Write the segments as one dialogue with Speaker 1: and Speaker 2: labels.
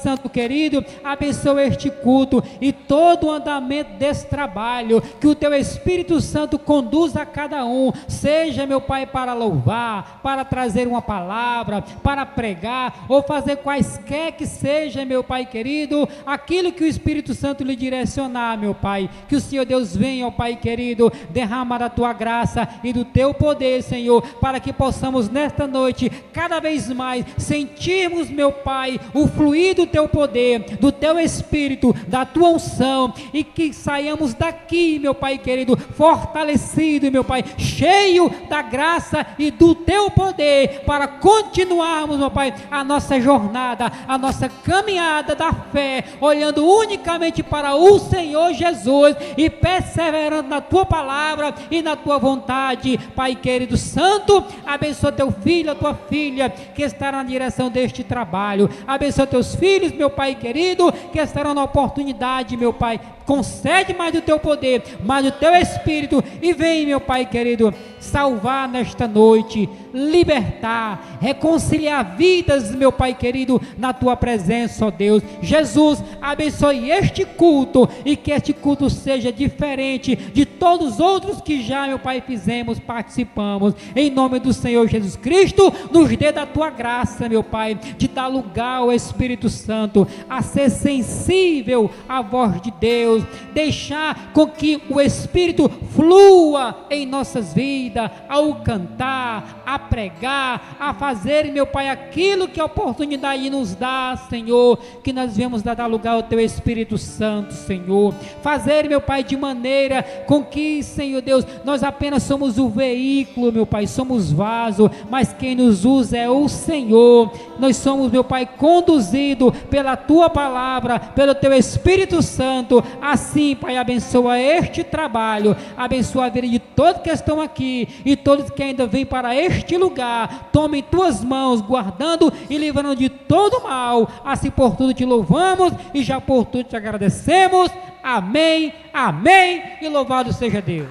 Speaker 1: Santo querido, abençoa este culto e todo o andamento desse trabalho, que o Teu Espírito Santo conduza a cada um, seja, meu Pai, para louvar, para trazer uma palavra, para pregar, ou fazer quaisquer que seja, meu Pai querido, aquilo que o Espírito Santo lhe direcionar, meu Pai, que o Senhor Deus venha, ó Pai querido, derrama da Tua graça e do Teu poder, Senhor, para que possamos nesta noite, cada vez mais, sentirmos, meu Pai, o fluir do Teu poder, do Teu Espírito, da Tua unção, e que saiamos daqui, meu Pai querido, fortalecido, meu Pai, cheio da graça e do Teu poder, para continuarmos, meu Pai, a nossa jornada, a nossa caminhada da fé, olhando unicamente para o Senhor Jesus e perseverando na Tua palavra e na Tua vontade. Pai querido Santo, abençoa Teu filho, a Tua filha, que estará na direção deste trabalho, abençoa Teus filhos, meu Pai querido, que estarão na oportunidade, meu Pai, concede mais do Teu poder, mais do Teu Espírito, e vem, meu Pai querido, salvar nesta noite, libertar, reconciliar vidas, meu Pai querido, na Tua presença, ó Deus. Jesus, abençoe este culto, e que este culto seja diferente de todos os outros que já, meu Pai, fizemos, participamos, em nome do Senhor Jesus Cristo. Nos dê da Tua graça, meu Pai, de dar lugar ao Espírito Santo, a ser sensível à voz de Deus, deixar com que o Espírito flua em nossas vidas, ao cantar, a pregar, a fazer, meu Pai, aquilo que a oportunidade nos dá, Senhor, que nós viemos dar lugar ao Teu Espírito Santo, Senhor, fazer, meu Pai, de maneira com que, Senhor Deus, nós apenas somos o veículo, meu Pai, somos vaso, mas quem nos usa é o Senhor. Nós somos, meu Pai, conduzido pela Tua palavra, pelo Teu Espírito Santo. Assim, Pai, abençoa este trabalho, abençoa a vida de todos que estão aqui e todos que ainda vêm para este lugar. Toma em Tuas mãos, guardando e livrando de todo mal. Assim por tudo Te louvamos e já por tudo Te agradecemos. Amém, amém, e louvado seja Deus.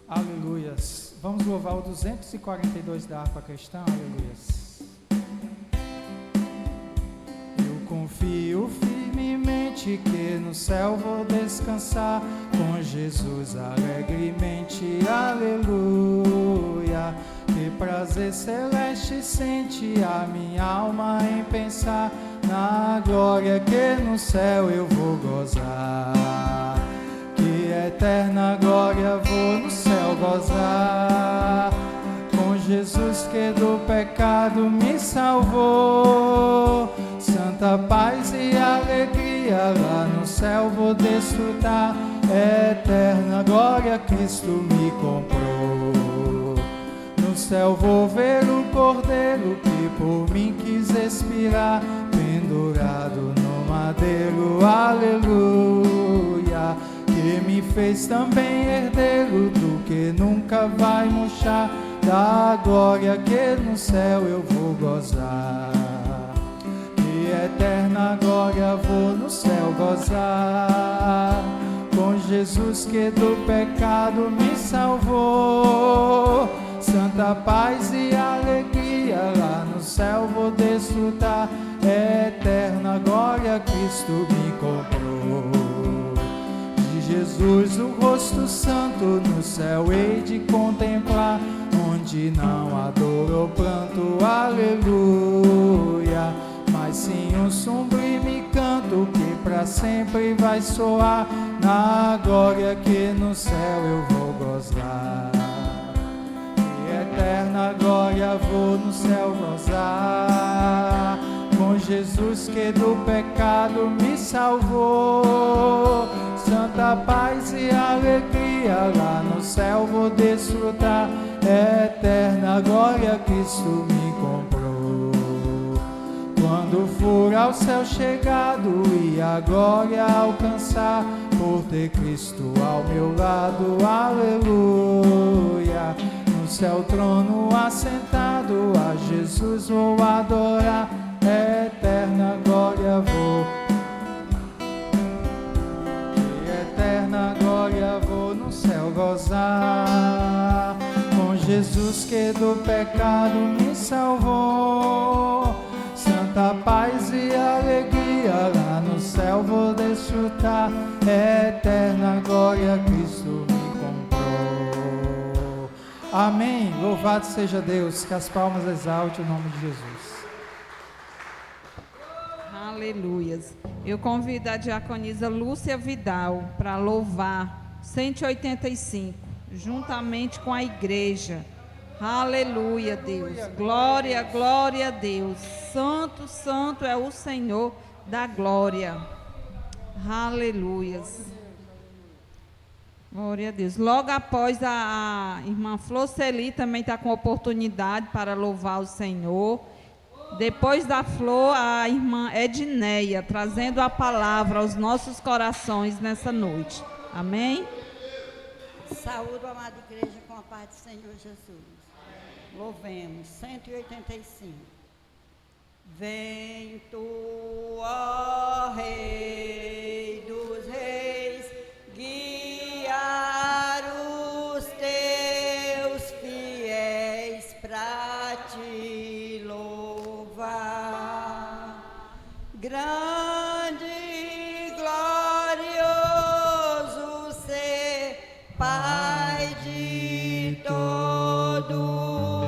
Speaker 2: Aleluias. Vamos louvar o 242 da harpa cristã. Aleluias. Eu confio firmemente que no céu vou descansar com Jesus alegremente. Aleluia. Que prazer celeste sente a minha alma em pensar na glória que no céu eu vou gozar. Que eterna glória vou no céu gozar, com Jesus que do pecado me salvou. Santa paz e alegria lá no céu vou desfrutar, eterna glória Cristo me comprou. No céu vou ver o Cordeiro que por mim quis expirar, pendurado no madeiro, aleluia. Que me fez também herdeiro do que nunca vai murchar, da glória que no céu eu vou gozar. Que eterna glória vou no céu gozar, com Jesus que do pecado me salvou. Santa paz e alegria lá no céu vou desfrutar, eterna glória Cristo me comprou. Jesus, o rosto santo no céu hei de contemplar, onde não há dor ou pranto, aleluia, mas sim um sublime canto que pra sempre vai soar, na glória que no céu eu vou gozar. Que eterna glória vou no céu gozar, com Jesus que do pecado me salvou. Santa paz e alegria lá no céu vou desfrutar, eterna glória Cristo me comprou. Quando for ao céu chegado e a glória alcançar, por ter Cristo ao meu lado, aleluia. No céu trono assentado, a Jesus vou adorar, eterna glória vou. Que eterna glória vou no céu gozar, com Jesus que do pecado me salvou. Santa paz e alegria lá no céu vou desfrutar. Eterna glória Cristo me comprou. Amém. Louvado seja Deus. Que as palmas exalte o nome de Jesus.
Speaker 3: Aleluias. Eu convido a diaconisa Lúcia Vidal para louvar 185, juntamente com a igreja. Aleluia, Deus. Glória, glória a Deus. Santo, santo é o Senhor da glória. Aleluias. Glória a Deus. Logo após a irmã Flor Celi também está com oportunidade para louvar o Senhor. Depois da Flor, a irmã Edneia, trazendo a palavra aos nossos corações nessa noite. Amém?
Speaker 4: Saúde, amada igreja, com a paz do Senhor Jesus. Louvemos. 185. Vem tu, ó Rei dos Reis, guiar os teus fiéis pra te louvar. Grande e glorioso ser, Pai de todo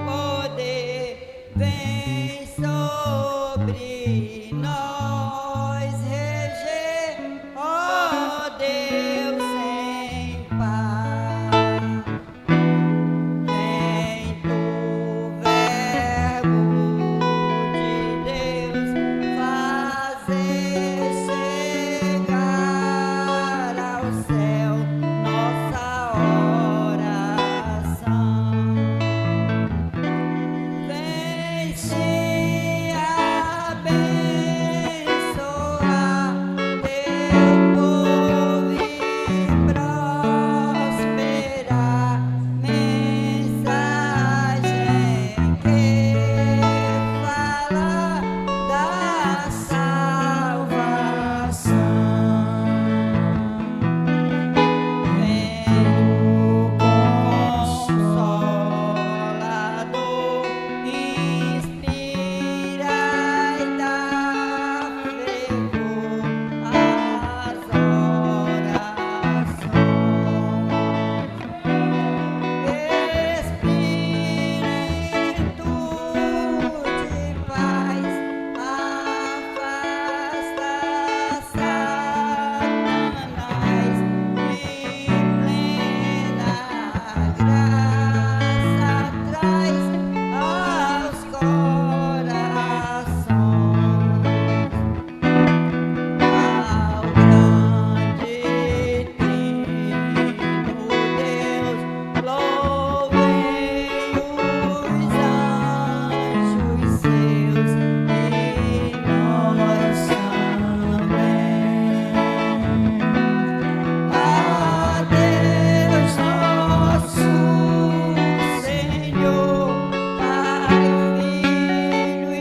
Speaker 4: poder, vem sobre nós reger, ó Deus sem par. Vem tu, Verbo de Deus, fazer chegar ao céu nossa oração. Vem te abençoar teu povo e prosperar. Mensagem que fala da salvação. Vem o Consolador, inspira e dá fervor às orações. Espírito de paz, afasta Satanás, em plena graça traz aos corações. Ao grande Trino Deus, louvem os anjos seus e nós também. A Deus nosso Senhor, Pai, Filho e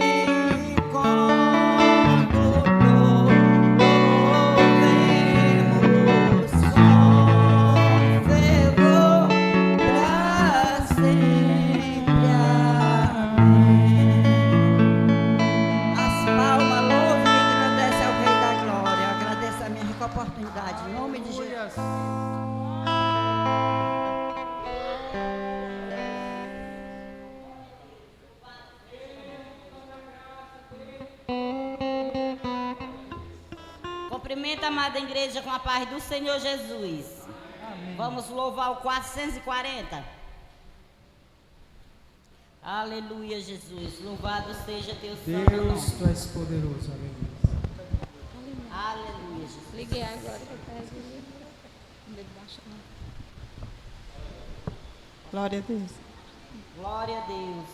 Speaker 4: Condutor, louvemos com fervor pra sempre. Amém. As palmas louvam e agradecem ao Rei da Glória. Agradeço a minha rica oportunidade. Em nome de Jesus.
Speaker 5: Cumprimento a amada igreja com a paz do Senhor Jesus. Vamos louvar o 440. Aleluia, Jesus. Louvado seja teu santo
Speaker 2: Deus,
Speaker 5: nome.
Speaker 2: tu és poderoso. Aleluia.
Speaker 5: Aleluia, Jesus.
Speaker 6: Liguei agora. Glória a Deus.
Speaker 5: Glória a Deus.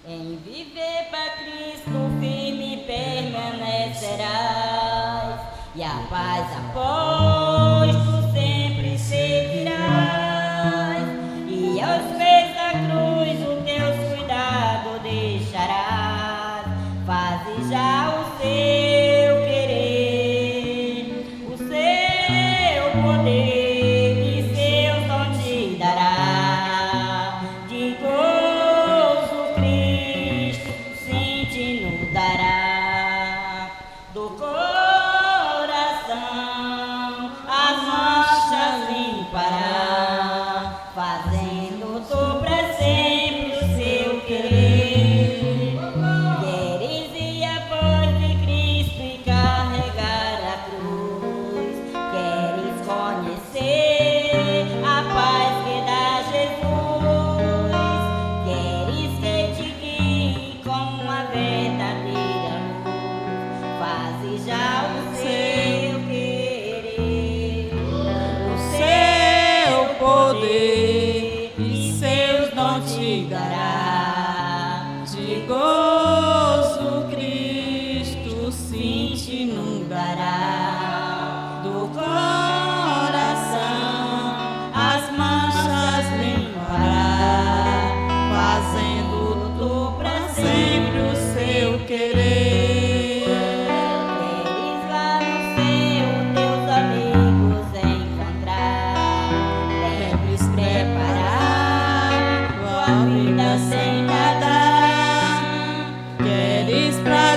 Speaker 5: Em viver para Cristo firme permanecerás, e a paz após tu sempre seguirás, e aos pés da cruz o teus cuidados deixarás. Faze já o seu querer, o seu
Speaker 6: poder e seus dons te dará. De gozo Cristo sim te inundará. Do coração as manchas limpará, fazendo tu pra sempre o seu querer.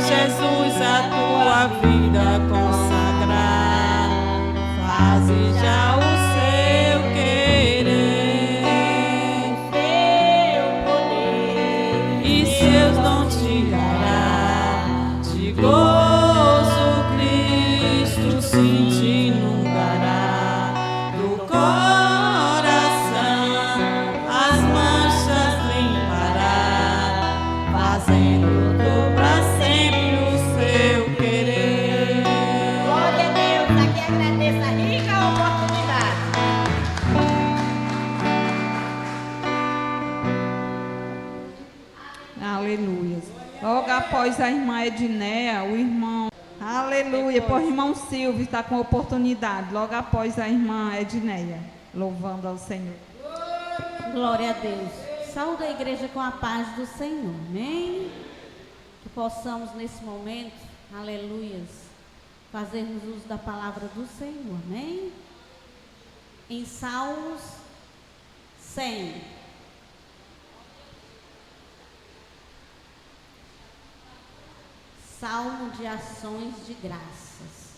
Speaker 6: Jesus, a tua vida consagrar, faze já o seu querer, seu poder e seus dons te dará. De gozo Cristo sim te inundará. Do coração as manchas limpará, fazendo tu pra sempre o seu querer.
Speaker 5: Glória a Deus, aqui agradeço a rica oportunidade.
Speaker 3: Aleluia. Logo após a irmã Ednéia, o irmão... Aleluia, por irmão Silvio está com oportunidade. Logo após a irmã Ednéia, louvando ao Senhor.
Speaker 7: Glória a Deus. Saúde a igreja com a paz do Senhor. Amém? Que possamos nesse momento, aleluias, fazermos uso da palavra do Senhor. Amém? Em Salmos 100. Salmo de ações de graças.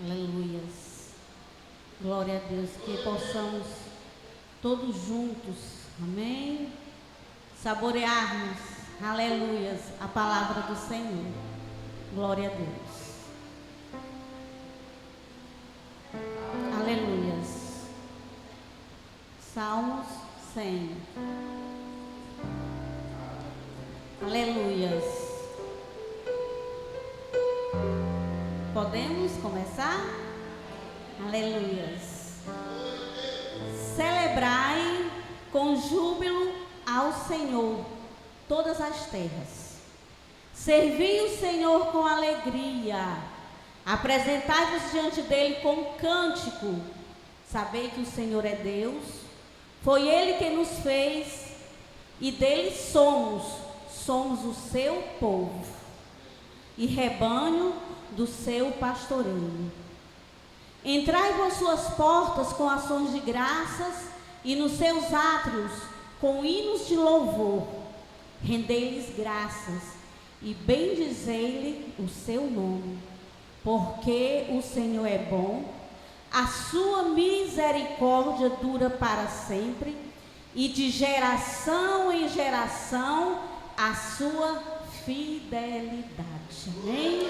Speaker 7: Aleluias. Glória a Deus, que possamos todos juntos, amém, saborearmos, aleluias, a palavra do Senhor. Glória a Deus. Aleluias. Salmos 100. Aleluias. Podemos começar? Aleluias. Celebrai com júbilo ao Senhor todas as terras. Servi o Senhor com alegria. Apresentai-vos diante dele com cântico. Sabei que o Senhor é Deus. Foi ele que nos fez e dele somos o seu povo e rebanho do seu pastoreio. Entrai por suas portas com ações de graças e nos seus átrios com hinos de louvor. Rendei-lhes graças e bendizei-lhe o seu nome, porque o Senhor é bom, a sua misericórdia dura para sempre, e de geração em geração a sua fidelidade. Amém?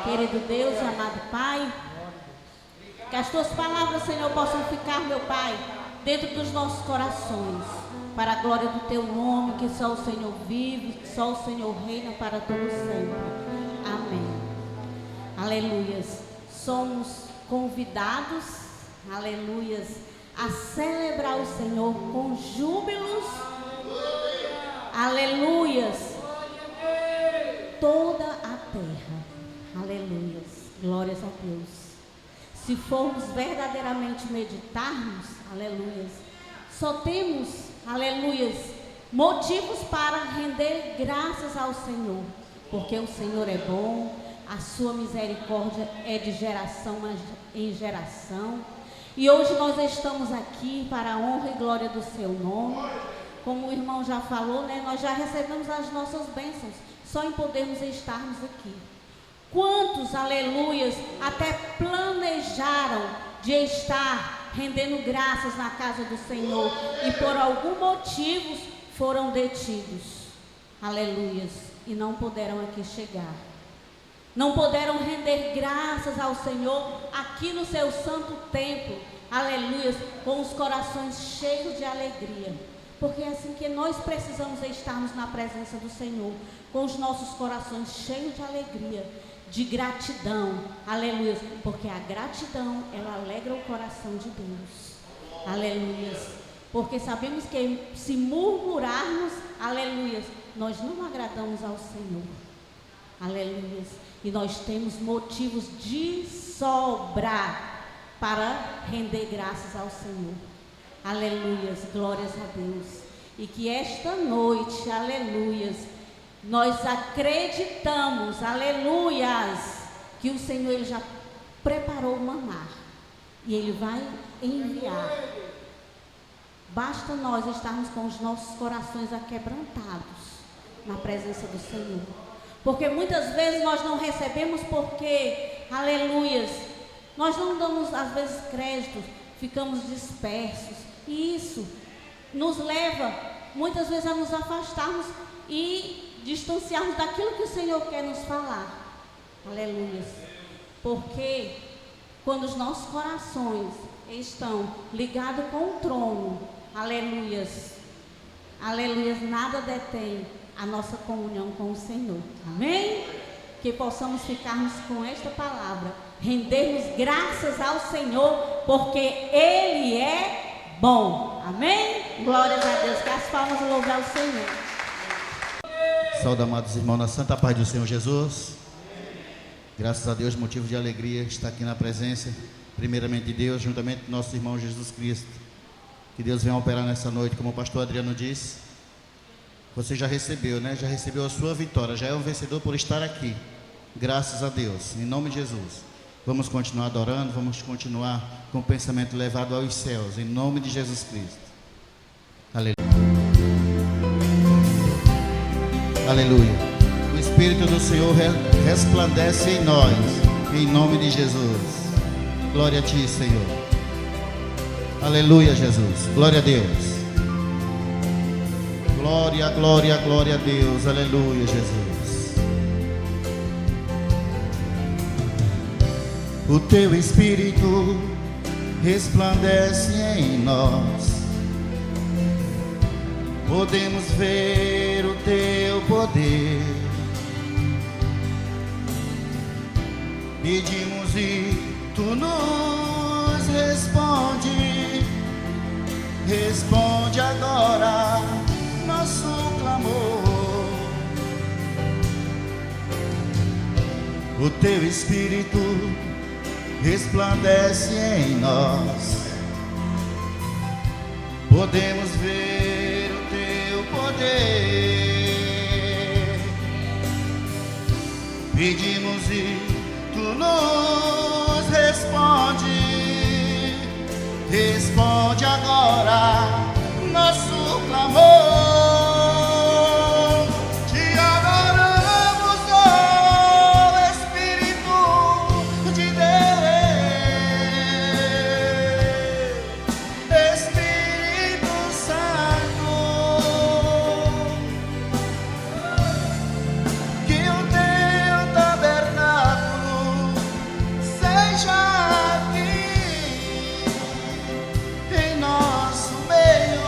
Speaker 7: Querido Deus e amado Pai, que as tuas palavras, Senhor, possam ficar, meu Pai, dentro dos nossos corações, para a glória do teu nome, que só o Senhor vive, que só o Senhor reina para todo sempre. Amém. Aleluias. Somos convidados, aleluias, a celebrar o Senhor com júbilos, aleluias, toda a terra, aleluias, glórias a Deus. Se formos verdadeiramente meditarmos, aleluias, só temos, aleluias, motivos para render graças ao Senhor, porque o Senhor é bom, a sua misericórdia é de geração em geração, e hoje nós estamos aqui para a honra e glória do seu nome. Como o irmão já falou, né, nós já recebemos as nossas bênçãos, só em podermos estarmos aqui. Quantos, aleluias, até planejaram de estar rendendo graças na casa do Senhor e por algum motivo foram detidos, aleluias, e não puderam aqui chegar. Não puderam render graças ao Senhor aqui no seu santo templo, aleluias, com os corações cheios de alegria. Porque é assim que nós precisamos estarmos na presença do Senhor, com os nossos corações cheios de alegria, de gratidão, aleluia, porque a gratidão, ela alegra o coração de Deus. Aleluias. Porque sabemos que se murmurarmos, aleluias, nós não agradamos ao Senhor. Aleluias. E nós temos motivos de sobra para render graças ao Senhor. Aleluias, glórias a Deus. E que esta noite, aleluias, nós acreditamos, aleluias, que o Senhor ele já preparou o maná e Ele vai enviar. Basta nós estarmos com os nossos corações aquebrantados na presença do Senhor. Porque muitas vezes nós não recebemos porque, aleluias, nós não damos às vezes crédito, ficamos dispersos. E isso nos leva muitas vezes a nos afastarmos e distanciarmos daquilo que o Senhor quer nos falar. Aleluias. Porque quando os nossos corações estão ligados com o trono, aleluias, aleluias, nada detém a nossa comunhão com o Senhor. Amém? Que possamos ficarmos com esta palavra, rendermos graças ao Senhor, porque Ele é bom. Amém? Glórias a Deus. Que as palmas louvem ao Senhor.
Speaker 8: Saúde, amados irmãos, na santa paz do Senhor Jesus. Graças a Deus, motivo de alegria estar aqui na presença, primeiramente de Deus, juntamente com nosso irmão Jesus Cristo. Que Deus venha operar nessa noite, como o pastor Adriano disse. Você já recebeu, né? Já recebeu a sua vitória, já é um vencedor por estar aqui. Graças a Deus, em nome de Jesus. Vamos continuar adorando, vamos continuar com o pensamento levado aos céus, em nome de Jesus Cristo. Aleluia. Aleluia. O Espírito do Senhor resplandece em nós, em nome de Jesus. Glória a Ti, Senhor. Aleluia, Jesus. Glória a Deus. Glória, glória, glória a Deus. Aleluia, Jesus. O Teu Espírito resplandece em nós. Podemos ver o Teu poder. Pedimos e Tu nos responde. Responde agora nosso clamor. O Teu Espírito resplandece em nós. Podemos ver o Teu poder. Pedimos e Tu nos responde. Responde agora nosso clamor. Te adoramos, ó Espírito de Deus, Espírito Santo, que o Teu tabernáculo seja aqui em nosso meio,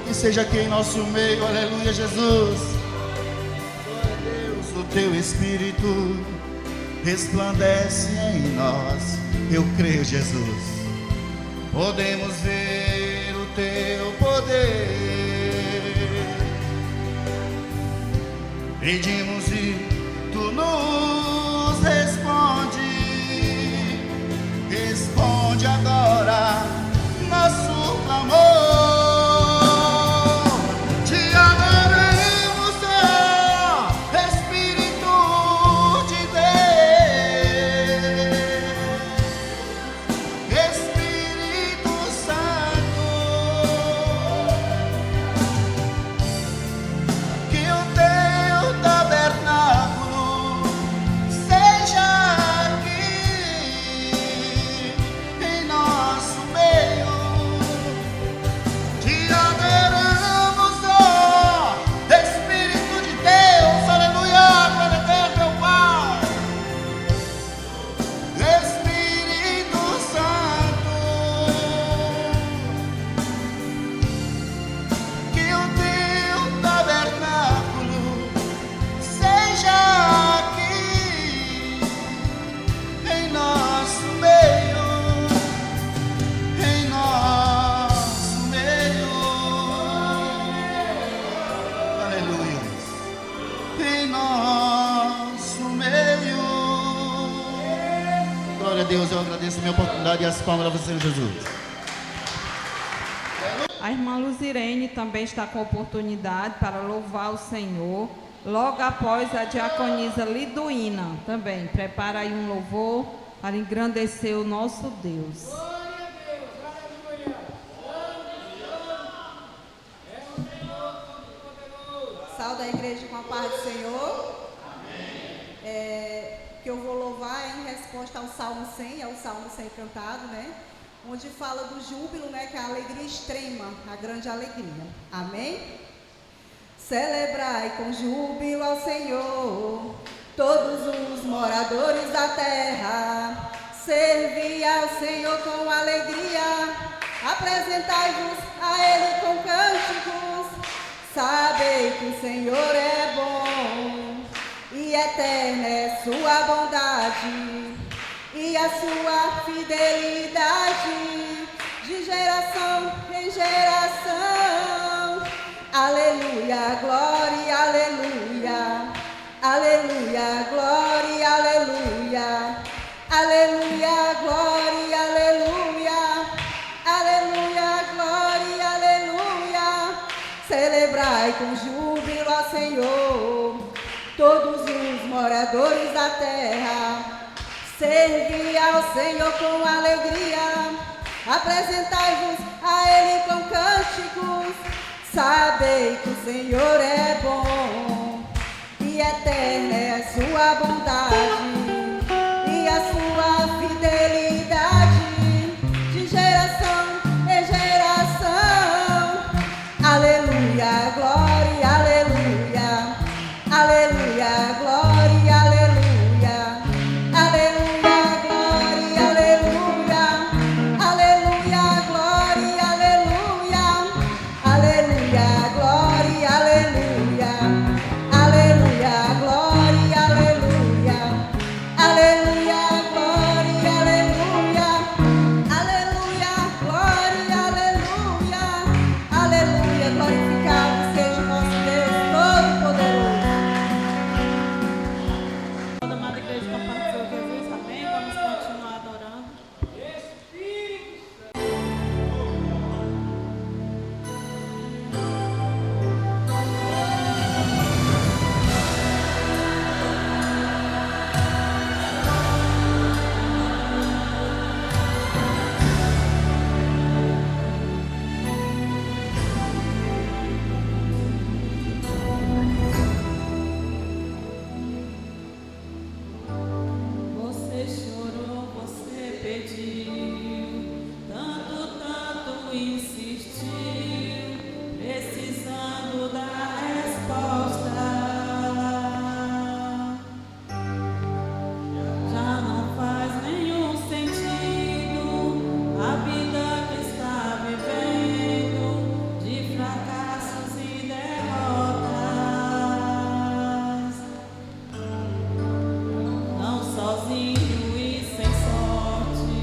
Speaker 8: que seja aqui em nosso meio, aleluia, Jesus. Glória a Deus. O Teu Espírito resplandece em nós, eu creio, Jesus. Podemos ver o Teu poder. Pedimos e Tu nos responde. Responde agora nosso clamor. Te adoramos, ó Espírito de Deus, Espírito Santo, que o Teu tabernáculo Glória a Deus, eu agradeço a minha oportunidade e as palmas ao Senhor Jesus.
Speaker 3: A irmã Luzirene também está com oportunidade para louvar o Senhor. Logo após a diaconisa Liduína também. Prepara aí um louvor para engrandecer o nosso Deus.
Speaker 9: Saúde a igreja com a paz do Senhor. Que eu vou louvar em resposta ao Salmo 100, é o Salmo 100 cantado, né? Onde fala do júbilo, né? Que é a alegria extrema, a grande alegria. Amém? Celebrai com júbilo ao Senhor, todos os moradores da terra. Servi ao Senhor com alegria, apresentai-vos a Ele com cânticos. Sabei que o Senhor é bom, e eterna é sua bondade, e a sua fidelidade, de geração em geração. Aleluia, glória, aleluia, aleluia, glória, aleluia, aleluia, glória, aleluia, aleluia, glória, aleluia. Celebrai com júbilo ao Senhor, todos os moradores da terra. Servi ao Senhor com alegria, apresentai-vos a Ele com cânticos. Sabei que o Senhor é bom, e eterna é a sua bondade, e a sua fidelidade, de geração em geração. Aleluia, glória, aleluia, aleluia, glória, aleluia, aleluia, glória, aleluia, aleluia, glória, aleluia, aleluia, glória, aleluia, aleluia, glória, aleluia, aleluia, glória, aleluia, aleluia, glória, aleluia, aleluia. Glorificado seja o nosso Deus Todo-Poderoso.
Speaker 6: Toda amada igreja com a paz do Senhor Jesus, amém? Vamos continuar adorando. Você chorou, você pediu, tanto insistiu, precisando da resposta. Já não faz nenhum sentido a vida que está vivendo, de fracassos e derrotas. Tão sozinho e sem sorte,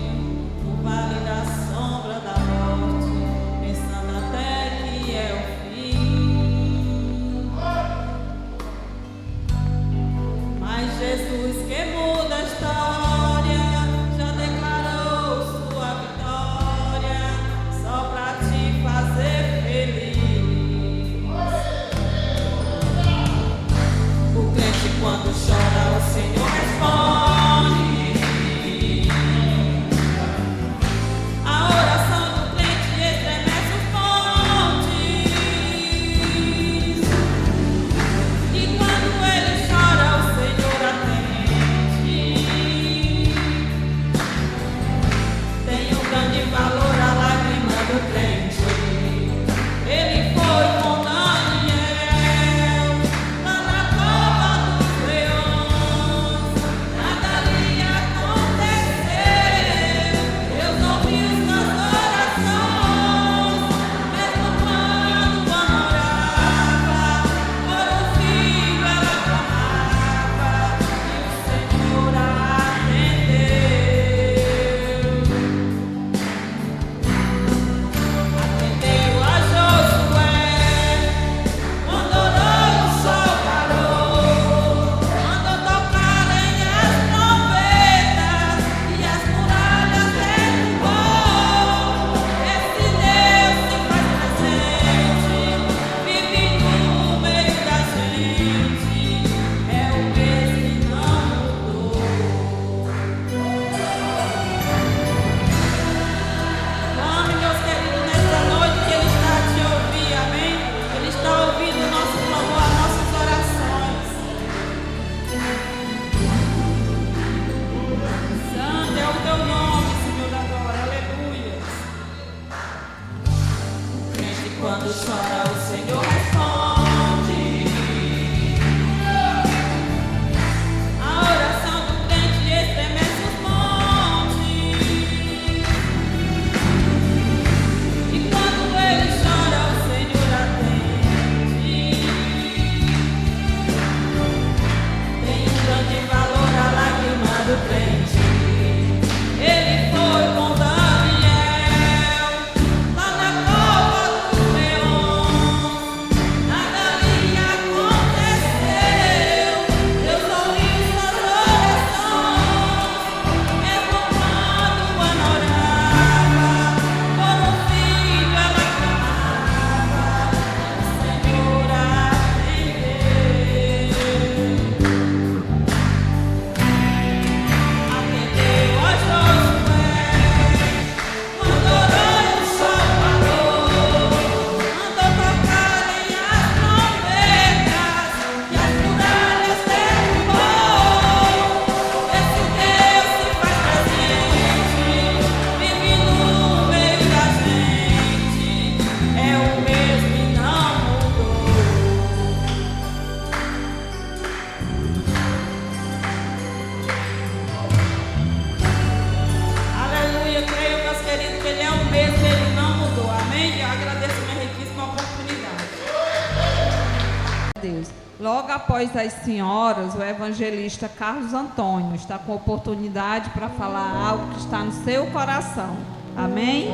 Speaker 3: Logo após as senhoras, o evangelista Carlos Antônio está com oportunidade para falar algo que está no seu coração. Amém?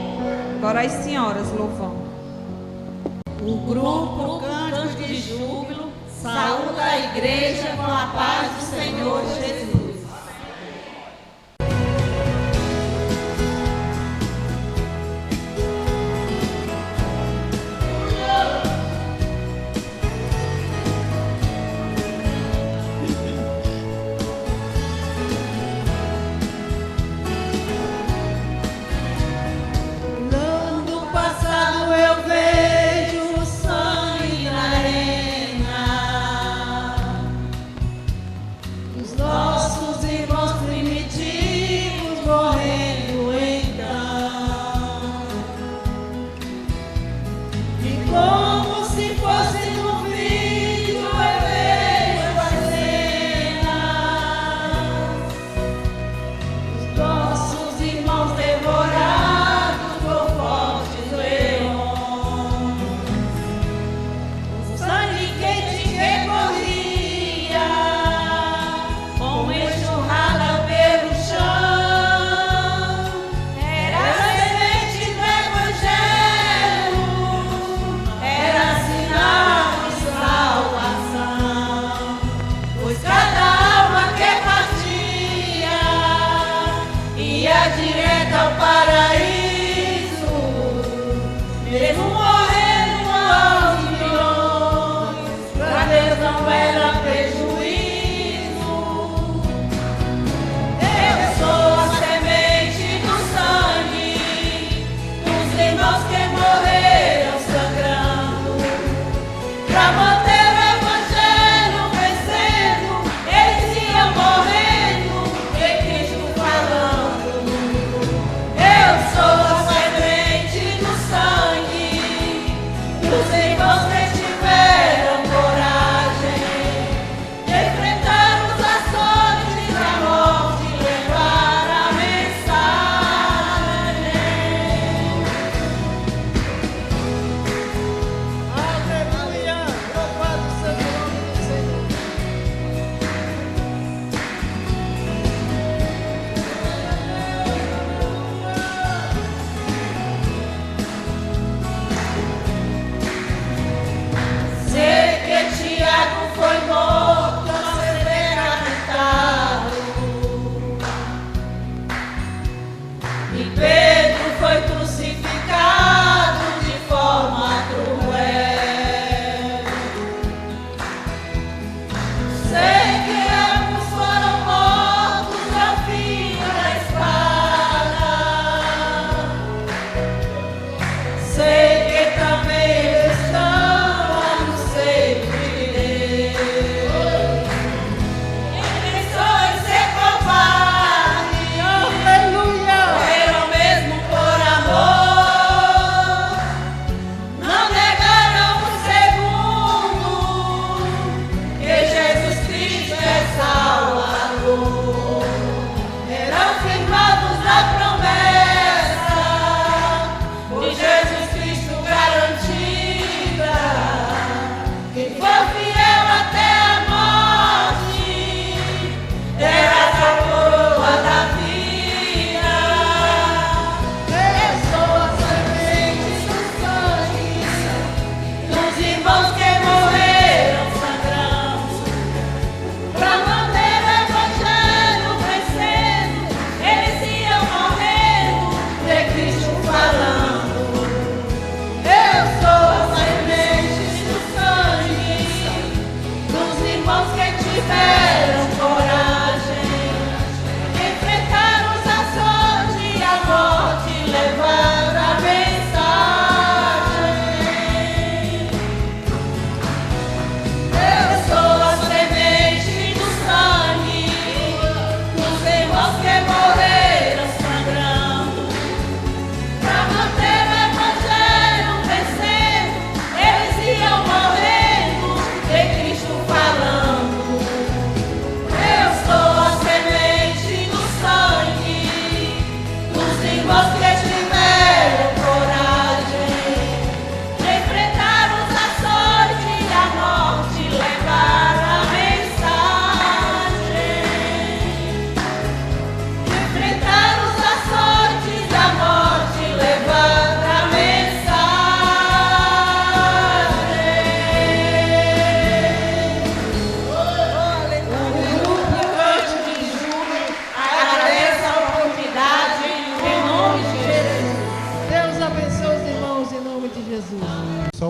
Speaker 3: Agora as senhoras louvando.
Speaker 7: O grupo Cântico de Júbilo saúda a igreja com a paz do Senhor Jesus.
Speaker 10: Nossa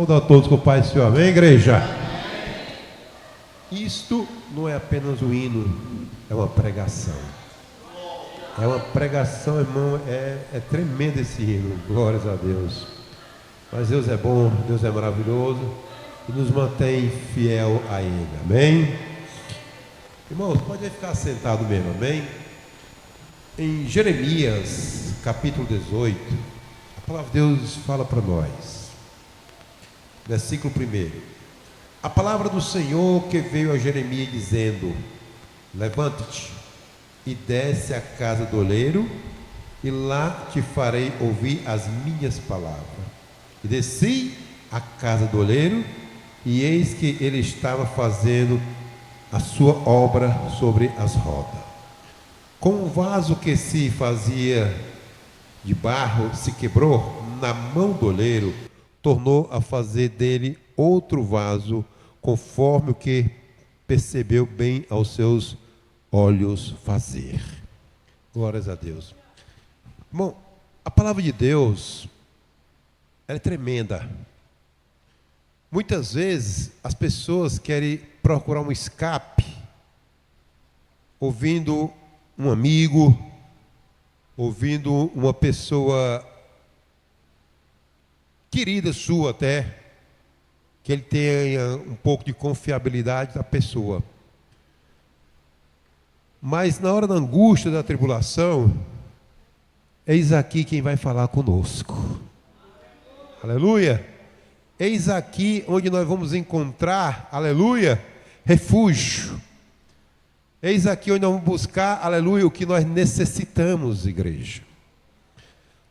Speaker 10: Saúde a todos com o Pai do Senhor. Amém, igreja? Isto não é apenas um hino, é uma pregação. É uma pregação, irmão, é tremendo esse hino, glórias a Deus. Mas Deus é bom, Deus é maravilhoso e nos mantém fiel a Ele, amém? Irmãos, pode ficar sentado mesmo, amém? Em Jeremias, capítulo 18, a palavra de Deus fala para nós, versículo 1. A palavra do Senhor que veio a Jeremias dizendo: levante-te e desce à casa do oleiro, e lá te farei ouvir as minhas palavras. E desci à casa do oleiro, e eis que ele estava fazendo a sua obra sobre as rodas. Com um vaso que se fazia de barro se quebrou na mão do oleiro, tornou a fazer dele outro vaso, conforme o que percebeu bem aos seus olhos fazer. Glórias a Deus. Bom, a palavra de Deus, ela é tremenda. Muitas vezes as pessoas querem procurar um escape, ouvindo um amigo, ouvindo uma pessoa querida sua até, que ele tenha um pouco de confiabilidade da pessoa. Mas na hora da angústia, da tribulação, eis aqui quem vai falar conosco. Aleluia! Eis aqui onde nós vamos encontrar, aleluia, refúgio. Eis aqui onde nós vamos buscar, aleluia, o que nós necessitamos, igreja.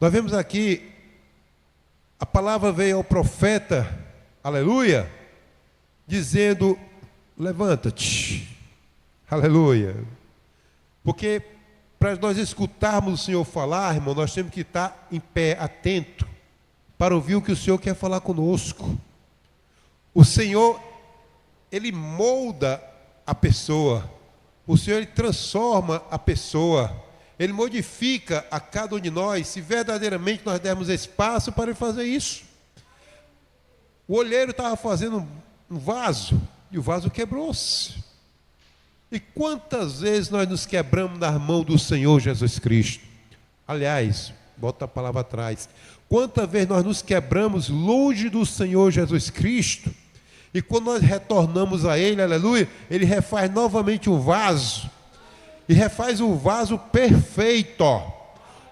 Speaker 10: Nós vemos aqui, a palavra veio ao profeta, aleluia, dizendo: levanta-te, aleluia. Porque para nós escutarmos o Senhor falar, irmão, nós temos que estar em pé, atento, para ouvir o que o Senhor quer falar conosco. O Senhor, Ele molda a pessoa. O Senhor, Ele transforma a pessoa. Ele modifica a cada um de nós, se verdadeiramente nós dermos espaço para Ele fazer isso. O olheiro estava fazendo um vaso, e o vaso quebrou-se. E quantas vezes nós nos quebramos nas mãos do Senhor Jesus Cristo? Aliás, bota a palavra atrás. Quantas vezes nós nos quebramos longe do Senhor Jesus Cristo, e quando nós retornamos a Ele, aleluia, Ele refaz novamente o vaso, e refaz um vaso perfeito.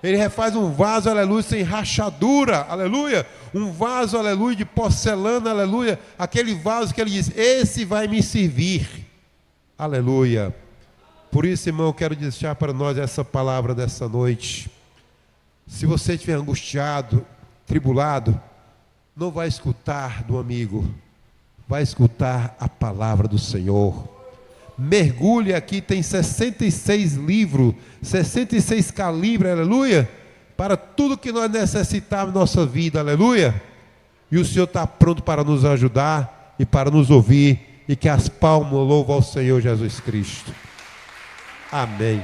Speaker 10: Ele refaz um vaso, aleluia, sem rachadura, aleluia, um vaso, aleluia, de porcelana, aleluia, aquele vaso que Ele diz: esse vai me servir, aleluia. Por isso, irmão, eu quero deixar para nós essa palavra dessa noite. Se você estiver angustiado, tribulado, não vai escutar do amigo, vai escutar a palavra do Senhor. Mergulhe aqui, tem 66 livros, 66 calibres, aleluia, para tudo que nós necessitarmos na nossa vida, aleluia. E o Senhor está pronto para nos ajudar e para nos ouvir, e que as palmas louvam ao Senhor Jesus Cristo. Amém.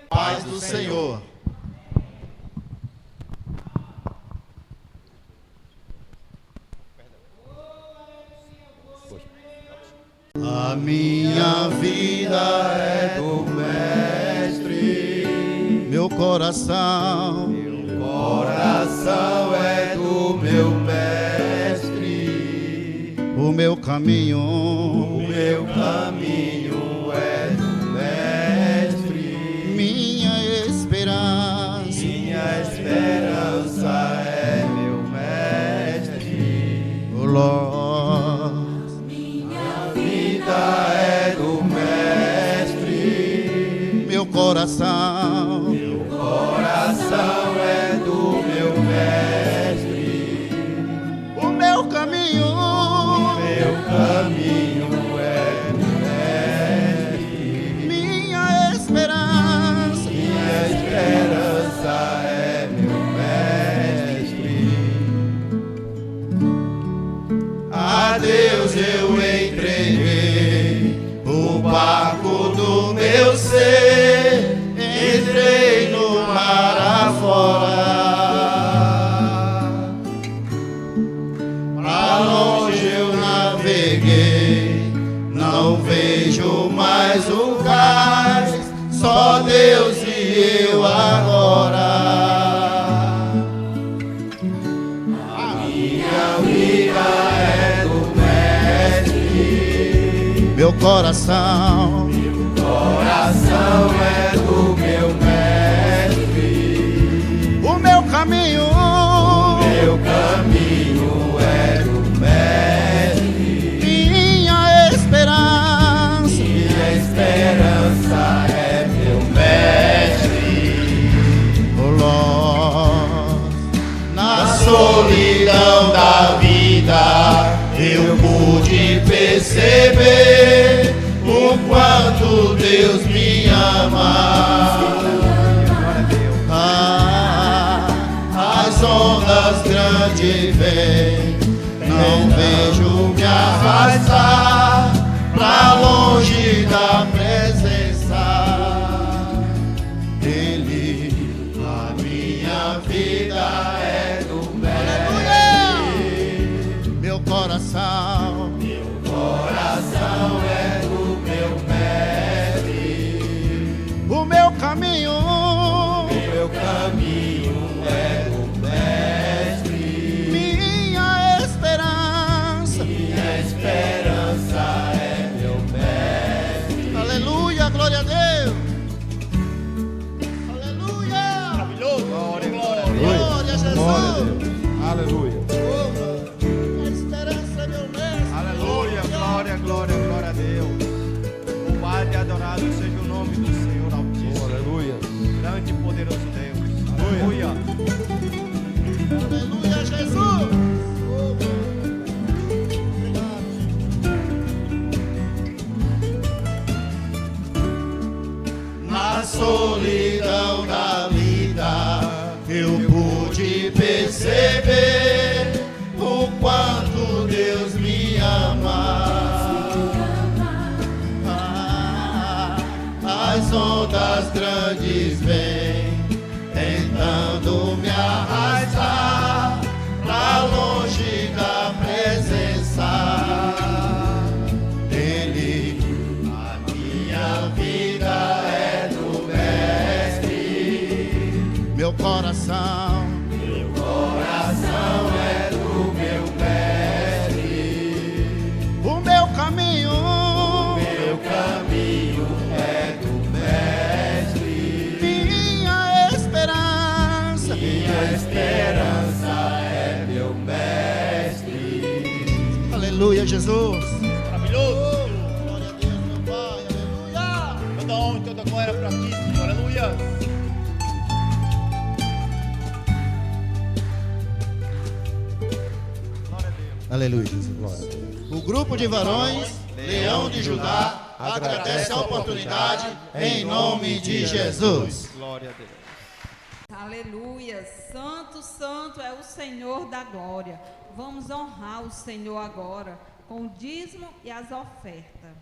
Speaker 8: Paz do Senhor. A minha vida é do Mestre, meu coração é do meu Mestre, o meu caminho é do Mestre, minha esperança é meu Mestre, o Lord, minha vida é do Mestre, meu coração é do meu Mestre, o meu caminho é do Mestre, minha esperança é meu Mestre. A Deus eu entreguei o barco do meu ser, em cheguei, não vejo mais o cais, só Deus e eu agora. A minha vida é do Mestre, meu coração é do meu Mestre, o meu caminho é do Mestre, minha esperança é meu Mestre. Oh Lord, na solidão da vida eu pude perceber o quanto Deus me ama. As ondas grandes vêm, não vejo me arrastar pra longe da presença dele. A minha vida é do Mestre, meu coração é do meu Mestre, o meu caminho é do Mestre, minha esperança é meu Mestre. Aleluia, glória a Deus. Aleluia. Maravilhoso. Glória a Jesus.
Speaker 10: Aleluia.
Speaker 8: A esperança é meu Mestre.
Speaker 2: Aleluia, glória a Deus. Louvado e adorado seja o nome do Senhor Altíssimo.
Speaker 10: Aleluia.
Speaker 2: Grande e poderoso Deus. Aleluia.
Speaker 8: Aleluia, Jesus. Na solidão da vida eu pude perceber o quanto Deus me ama. As ondas grandes vêm tentando me arrastar pra longe da presença dele. A minha vida é do Mestre, meu coração é do meu Mestre, o meu caminho é do Mestre, minha esperança é meu Mestre. Aleluia, Jesus.
Speaker 2: Maravilhoso.
Speaker 8: Glória a Deus, meu Pai. Aleluia.
Speaker 2: Toda honra e toda glória para ti, Senhor. Aleluia. Glória a Deus.
Speaker 8: Aleluia, Jesus. Glória a Deus. O grupo de varões, Leão de Judá, agradece a oportunidade em nome de Jesus.
Speaker 2: Glória a Deus.
Speaker 3: Aleluia, santo, santo é o Senhor da glória. Vamos honrar o Senhor agora com o dízimo e as ofertas.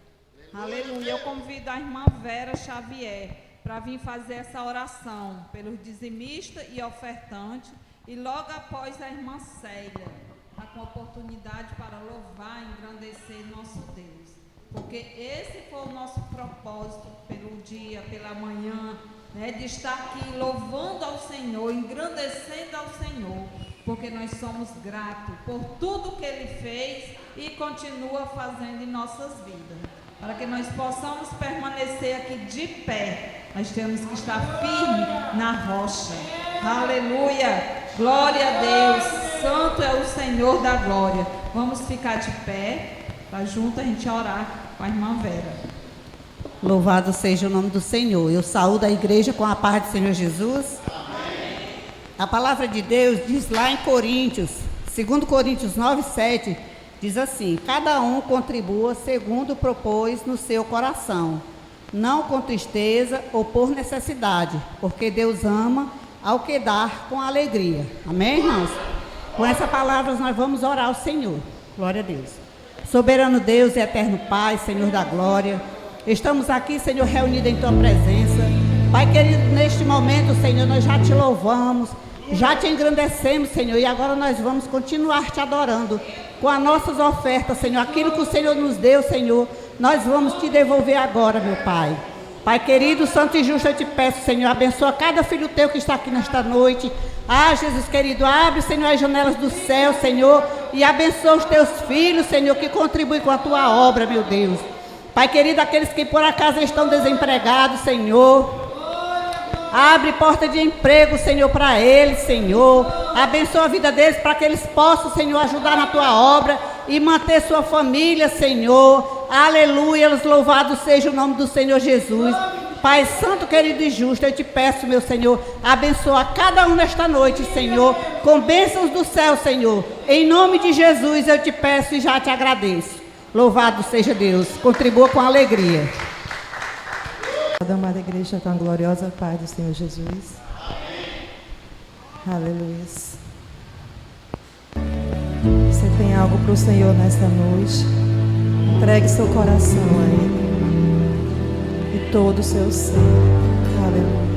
Speaker 3: Aleluia, eu convido a irmã Vera Xavier para vir fazer essa oração pelos dizimistas e ofertantes, e logo após a irmã Célia, está com oportunidade para louvar e engrandecer nosso Deus, porque esse foi o nosso propósito pelo dia, pela manhã, né, de estar aqui louvando ao Senhor, engrandecendo ao Senhor, porque nós somos gratos por tudo que Ele fez e continua fazendo em nossas vidas. Para que nós possamos permanecer aqui de pé, nós temos que estar firme na rocha. Aleluia, glória a Deus, santo é o Senhor da glória. Vamos ficar de pé, para junto a gente orar com a irmã Vera.
Speaker 4: Louvado seja o nome do Senhor. Eu saúdo a igreja com a paz do Senhor Jesus.
Speaker 8: Amém.
Speaker 4: A palavra de Deus diz lá em Coríntios, 2 Coríntios 9:7, diz assim: cada um contribua segundo propôs no seu coração, não com tristeza ou por necessidade, porque Deus ama ao que dar com alegria. Amém, irmãos? Com essa palavra nós vamos orar ao Senhor. Glória a Deus. Soberano Deus e eterno Pai, Senhor da glória, estamos aqui, Senhor, reunidos em Tua presença. Pai querido, neste momento, Senhor, nós já Te louvamos, já Te engrandecemos, Senhor, e agora nós vamos continuar Te adorando, com as nossas ofertas, Senhor. Aquilo que o Senhor nos deu, Senhor, nós vamos te devolver agora, meu Pai. Pai querido, santo e justo, eu te peço, Senhor, abençoa cada filho teu que está aqui nesta noite. Ah, Jesus querido, abre, Senhor, as janelas do céu, Senhor, e abençoa os teus filhos, Senhor, que contribuem com a tua obra, meu Deus. Pai querido, aqueles que por acaso estão desempregados, Senhor, abre porta de emprego, Senhor, para eles, Senhor. Abençoa a vida deles para que eles possam, Senhor, ajudar na tua obra e manter sua família, Senhor. Aleluia, louvado seja o nome do Senhor Jesus. Pai santo, querido e justo, eu te peço, meu Senhor, abençoa cada um nesta noite, Senhor, com bênçãos do céu, Senhor. Em nome de Jesus eu te peço e já te agradeço. Louvado seja Deus. Contribua com alegria.
Speaker 11: Da amada igreja, com a gloriosa paz do Senhor Jesus. Aleluia. Você tem algo para o Senhor nesta noite? Entregue seu coração a Ele e todo o seu ser. Aleluia.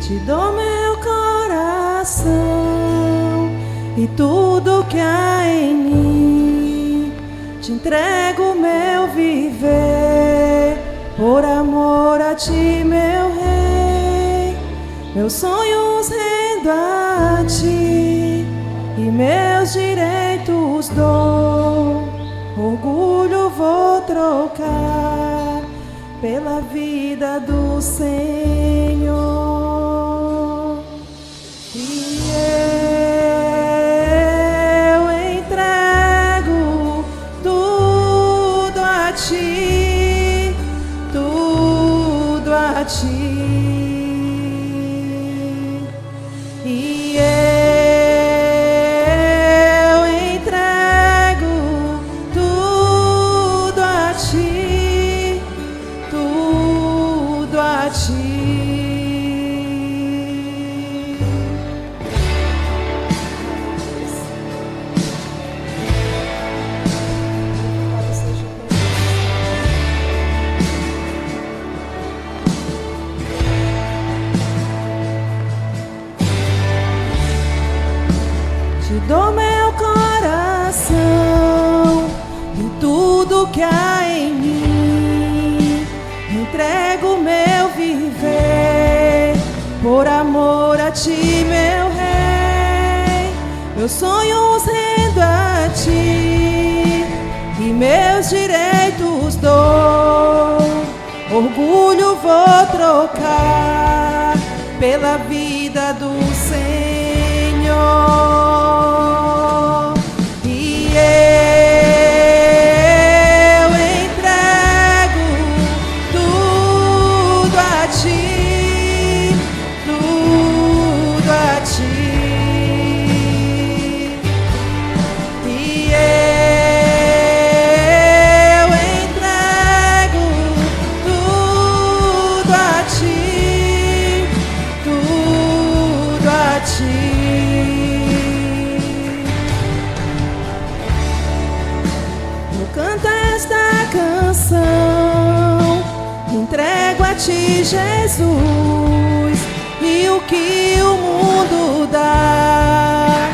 Speaker 11: Te dou meu coração e tudo que há em mim. Te entrego meu viver, por amor a ti, meu Rei. Meus sonhos rendo a ti e meus direitos dou. Orgulho vou trocar pela vida do Senhor. E eu entrego tudo a ti, tudo a ti. E eu entrego tudo a ti, tudo a ti. Te dou meu coração e tudo que há em mim. Entrego meu viver, por amor a ti, meu Rei. Meus sonhos rendo a ti e meus direitos dou. Orgulho vou trocar pela vida do Senhor. E eu entrego tudo a ti, tudo a ti. E eu entrego tudo a ti, tudo a ti. Eu canto esta canção, entrego a ti, Jesus, e o que o mundo dá,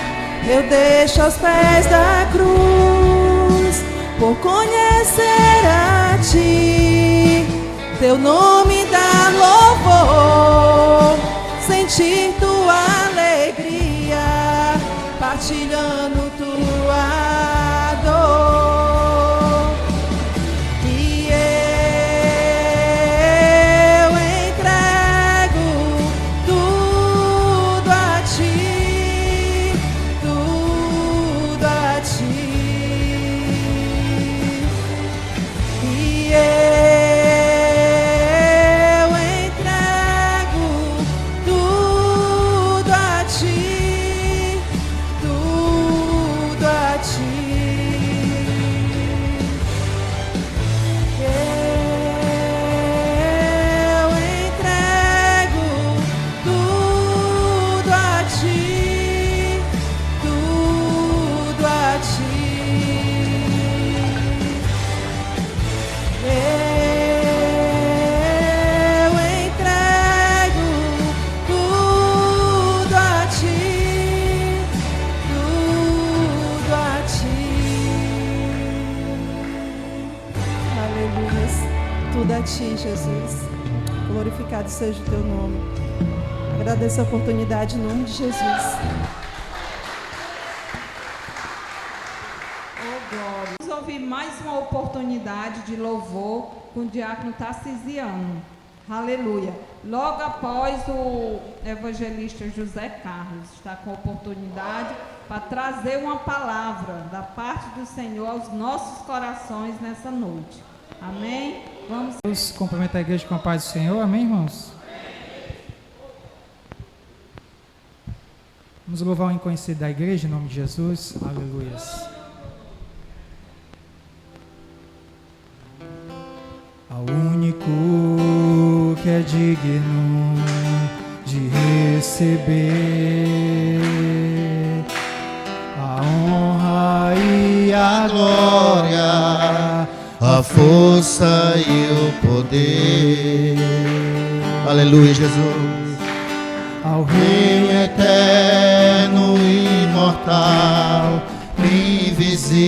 Speaker 11: eu deixo aos pés da cruz, por conhecer a ti, teu nome dá louvor, sentir tua alegria, partilhando tua dor. E eu entrego tudo a ti, tudo a ti. E eu entrego tudo a ti, tudo a ti. tudo a Ti, Jesus. Glorificado seja o Teu nome. Agradeço a oportunidade em nome de Jesus.
Speaker 3: Vamos ouvir mais uma oportunidade de louvor com o diácono Tarcisiano. Aleluia. Logo após o evangelista José Carlos está com a oportunidade para trazer uma palavra da parte do Senhor aos nossos corações nessa noite. Amém? Vamos
Speaker 2: cumprimentar a igreja com a paz do Senhor. Amém, irmãos? Vamos louvar o inconhecido da igreja em nome de Jesus. Aleluias. Ao único que é digno de receber a honra e a glória,
Speaker 8: a força e o poder. Aleluia, Jesus.
Speaker 2: Ao
Speaker 8: Rei eterno e imortal, invisível,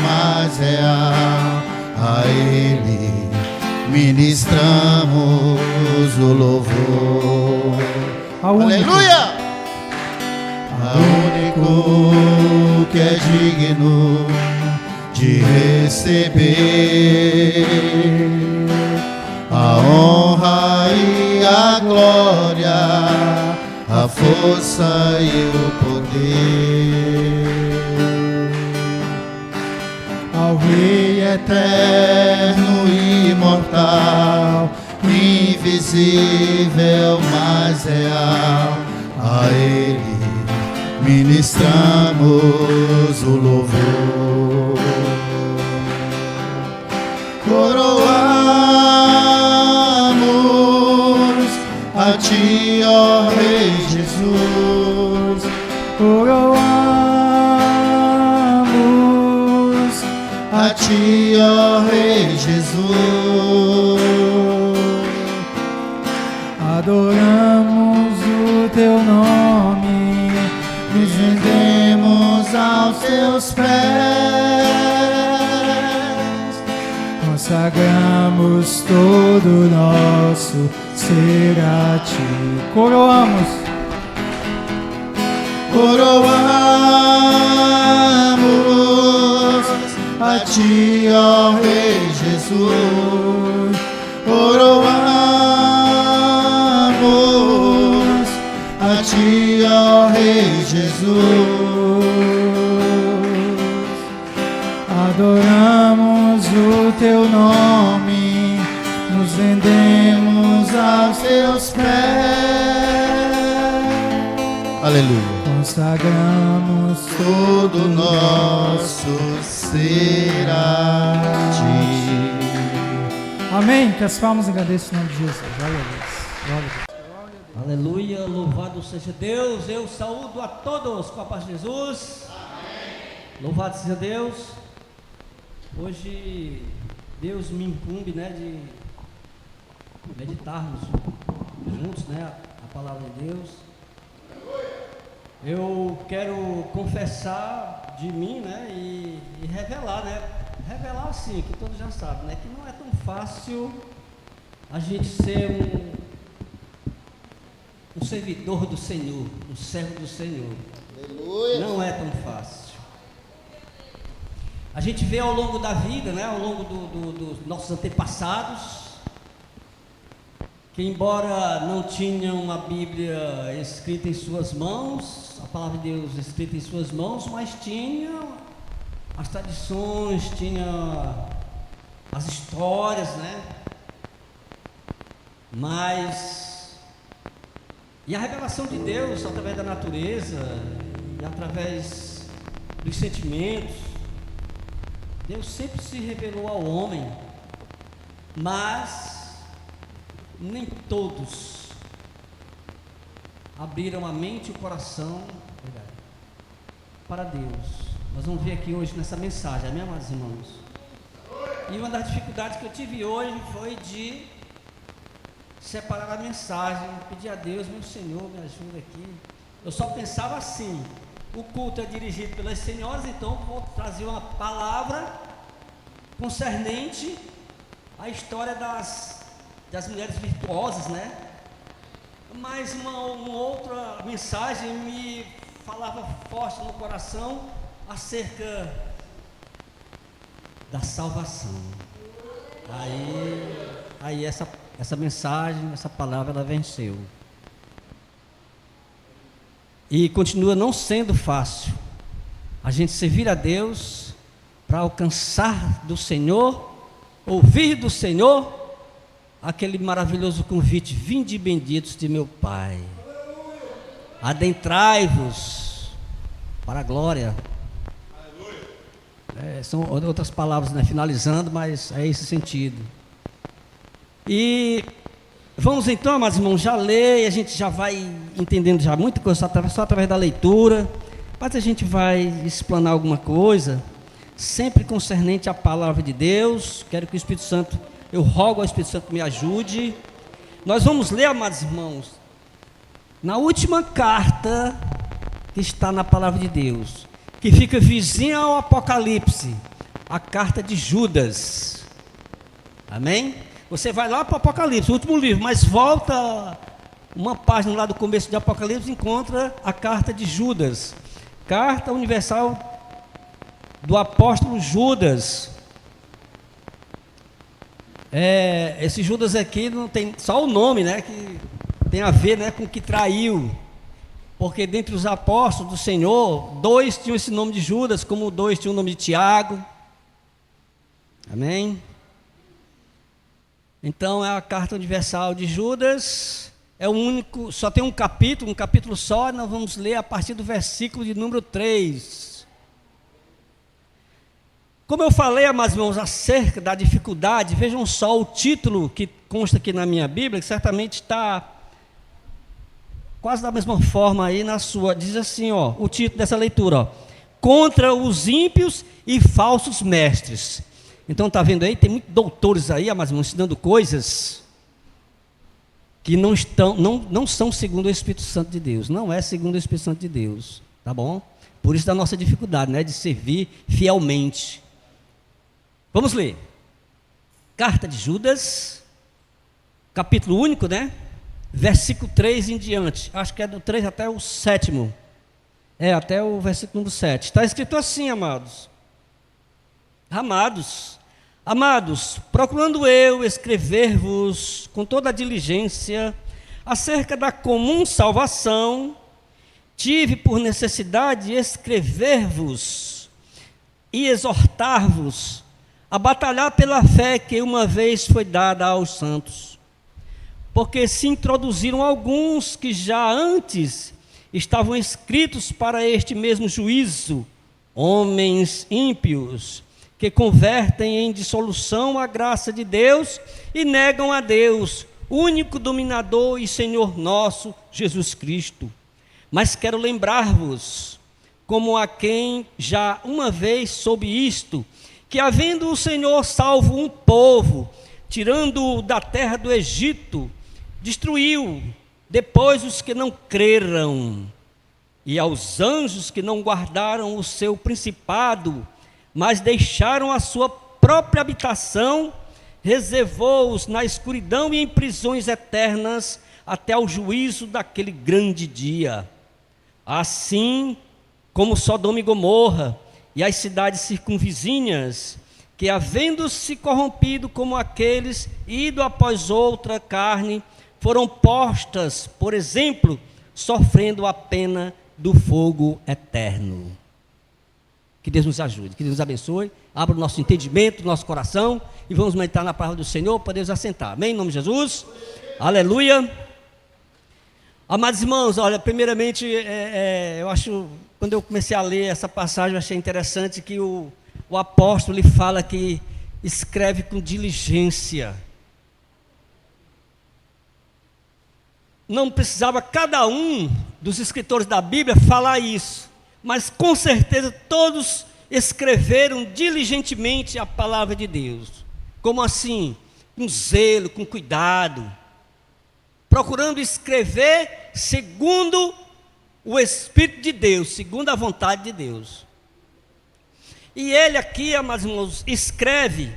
Speaker 8: mas real, a Ele ministramos o louvor. Aleluia! Ao único que é digno de receber a honra e a glória, a força e o poder. Ao Rei eterno e imortal, invisível, mas real, a Ele ministramos o louvor. Coroamos a Ti, ó Rei Jesus. Coroamos a Ti, ó Rei Jesus.
Speaker 2: adoramos o Teu nome,
Speaker 8: nos rendemos aos Teus pés,
Speaker 2: consagramos todo o nosso ser a Ti. Coroamos
Speaker 8: a Ti, ó Rei Jesus. Coroamos a Ti, ó Rei Jesus.
Speaker 2: adoramos o Teu nome, nos rendemos aos Teus pés.
Speaker 8: Aleluia.
Speaker 2: Consagramos
Speaker 8: todo o nosso ser a Ti.
Speaker 2: Amém. Que as palmas agradeçam o nome de Jesus. Glória a Deus. Glória a Deus.
Speaker 12: Aleluia, louvado seja Deus. Eu saúdo a todos com a paz de Jesus. Amém. Louvado seja Deus. Hoje Deus me incumbe, de meditarmos juntos, a palavra de Deus. Eu quero confessar de mim, e revelar, revelar assim, que todos já sabem, que não é tão fácil a gente ser um servidor do Senhor, um servo do Senhor.
Speaker 8: Aleluia.
Speaker 12: Não é tão fácil. A gente vê ao longo da vida, ao longo dos nossos antepassados, que embora não tinham uma Bíblia escrita em suas mãos, a palavra de Deus escrita em suas mãos, mas tinham as tradições, tinha as histórias, e a revelação de Deus através da natureza e através dos sentimentos, Deus sempre se revelou ao homem, mas nem todos abriram a mente e o coração para Deus. Nós vamos ver aqui hoje nessa mensagem, amém, amados irmãos? E uma das dificuldades que eu tive hoje foi de separar a mensagem, pedir a Deus, meu Senhor, me ajuda aqui. Eu só pensava assim: o culto é dirigido pelas senhoras, então vou trazer uma palavra concernente a história das mulheres virtuosas, né? Mas uma outra mensagem me falava forte no coração acerca da salvação. Aí essa mensagem, essa palavra, ela venceu. E continua não sendo fácil a gente servir a Deus para alcançar do Senhor, ouvir do Senhor aquele maravilhoso convite: vinde benditos de meu Pai, adentrai-vos para a glória. São outras palavras, né, finalizando, mas é esse sentido. E vamos então, amados irmãos, já ler, a gente já vai entendendo já muita coisa, só através da leitura, mas a gente vai explanar alguma coisa, sempre concernente à palavra de Deus. Quero que o Espírito Santo, eu rogo ao Espírito Santo que me ajude. Nós vamos ler, amados irmãos, na última carta que está na palavra de Deus, que fica vizinha ao Apocalipse, a carta de Judas. Amém? Você vai lá para o Apocalipse, o último livro, mas volta uma página lá do começo de Apocalipse, encontra a carta de Judas, carta universal do apóstolo Judas. Esse Judas aqui não tem só o nome, né, que tem a ver, né, com o que traiu, porque dentre os apóstolos do Senhor, 2 tinham esse nome de Judas, como 2 tinham o nome de Tiago. Amém? Então é a carta universal de Judas, é o único, só tem um capítulo só. Nós vamos ler a partir do versículo de número 3. Como eu falei, amados irmãos, acerca da dificuldade, vejam só o título que consta aqui na minha Bíblia, que certamente está quase da mesma forma aí na sua. Diz assim, ó, o título dessa leitura, ó: contra os ímpios e falsos mestres. Então está vendo aí, tem muitos doutores aí, amados irmãos, ensinando coisas que não são segundo o Espírito Santo de Deus. Não é segundo o Espírito Santo de Deus, tá bom? Por isso da nossa dificuldade, né, de servir fielmente. Vamos ler. Carta de Judas, capítulo único, né? Versículo 3 em diante. Acho que é do 3 até o 7º. Até o versículo número 7. Está escrito assim, amados. Amados, procurando eu escrever-vos com toda a diligência acerca da comum salvação, tive por necessidade escrever-vos e exortar-vos a batalhar pela fé que uma vez foi dada aos santos. Porque se introduziram alguns que já antes estavam escritos para este mesmo juízo, homens ímpios, que convertem em dissolução a graça de Deus e negam a Deus, único dominador e Senhor nosso, Jesus Cristo. Mas quero lembrar-vos, como a quem já uma vez soube isto, que havendo o Senhor salvo um povo, tirando-o da terra do Egito, destruiu depois os que não creram, e aos anjos que não guardaram o seu principado, mas deixaram a sua própria habitação, reservou-os na escuridão e em prisões eternas, até ao juízo daquele grande dia. Assim como Sodoma e Gomorra e as cidades circunvizinhas, que havendo-se corrompido como aqueles, ido após outra carne, foram postas, por exemplo, sofrendo a pena do fogo eterno. Que Deus nos ajude, que Deus nos abençoe, abra o nosso entendimento, o nosso coração, e vamos meditar na palavra do Senhor, podemos assentar. Amém? Em nome de Jesus. Aleluia. Amados irmãos, olha, primeiramente, eu acho, quando eu comecei a ler essa passagem, eu achei interessante que o apóstolo ele fala que escreve com diligência. Não precisava cada um dos escritores da Bíblia falar isso, mas com certeza todos escreveram diligentemente a palavra de Deus. Como assim? Com zelo, com cuidado, procurando escrever segundo o Espírito de Deus, segundo a vontade de Deus. E ele aqui, amados irmãos, escreve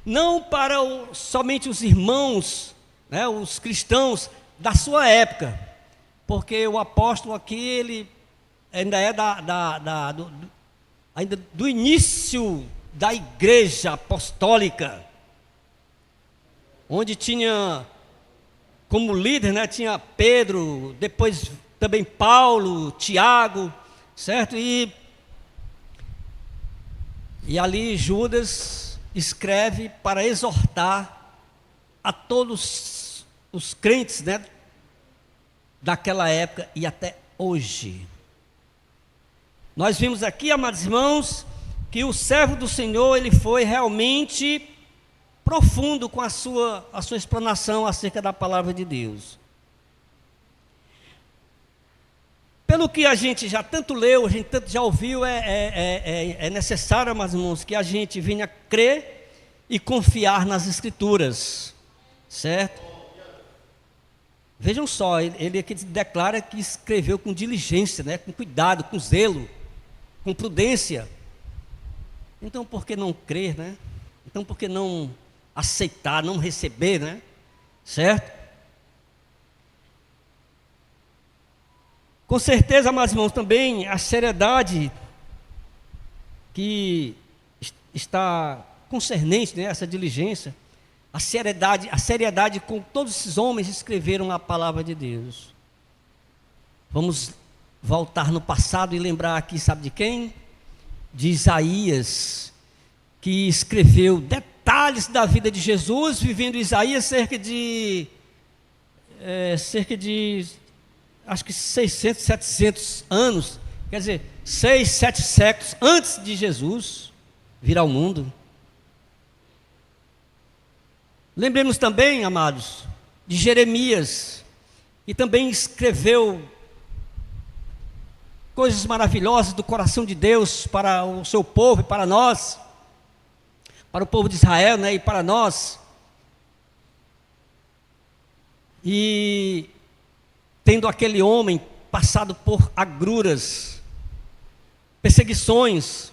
Speaker 12: não para somente os irmãos, né, os cristãos da sua época, porque o apóstolo aqui, ele ainda é ainda do início da igreja apostólica, onde tinha como líder, né, tinha Pedro, depois também Paulo, Tiago, certo? E ali Judas escreve para exortar a todos os crentes, né, daquela época e até hoje. Nós vimos aqui, amados irmãos, que o servo do Senhor, ele foi realmente profundo com a sua explanação acerca da palavra de Deus. Pelo que a gente já tanto leu, a gente tanto já ouviu, é necessário, amados irmãos, que a gente venha crer e confiar nas Escrituras, certo? Vejam só, ele aqui declara que escreveu com diligência, né, com cuidado, com zelo, com prudência. Então, por que não crer, né? Então, por que não aceitar, não receber, né? Certo? Com certeza, amados irmãos, também a seriedade que está concernente, né, essa diligência, a seriedade com todos esses homens escreveram a palavra de Deus. Vamos voltar no passado e lembrar aqui, sabe de quem? De Isaías, que escreveu detalhes da vida de Jesus, vivendo Isaías cerca de acho que 600, 700 anos, quer dizer, 6, 7 séculos antes de Jesus vir ao mundo. Lembremos também, amados, de Jeremias, que também escreveu coisas maravilhosas do coração de Deus para o seu povo e para nós, para o povo de Israel, né, e para nós. E tendo aquele homem passado por agruras, perseguições,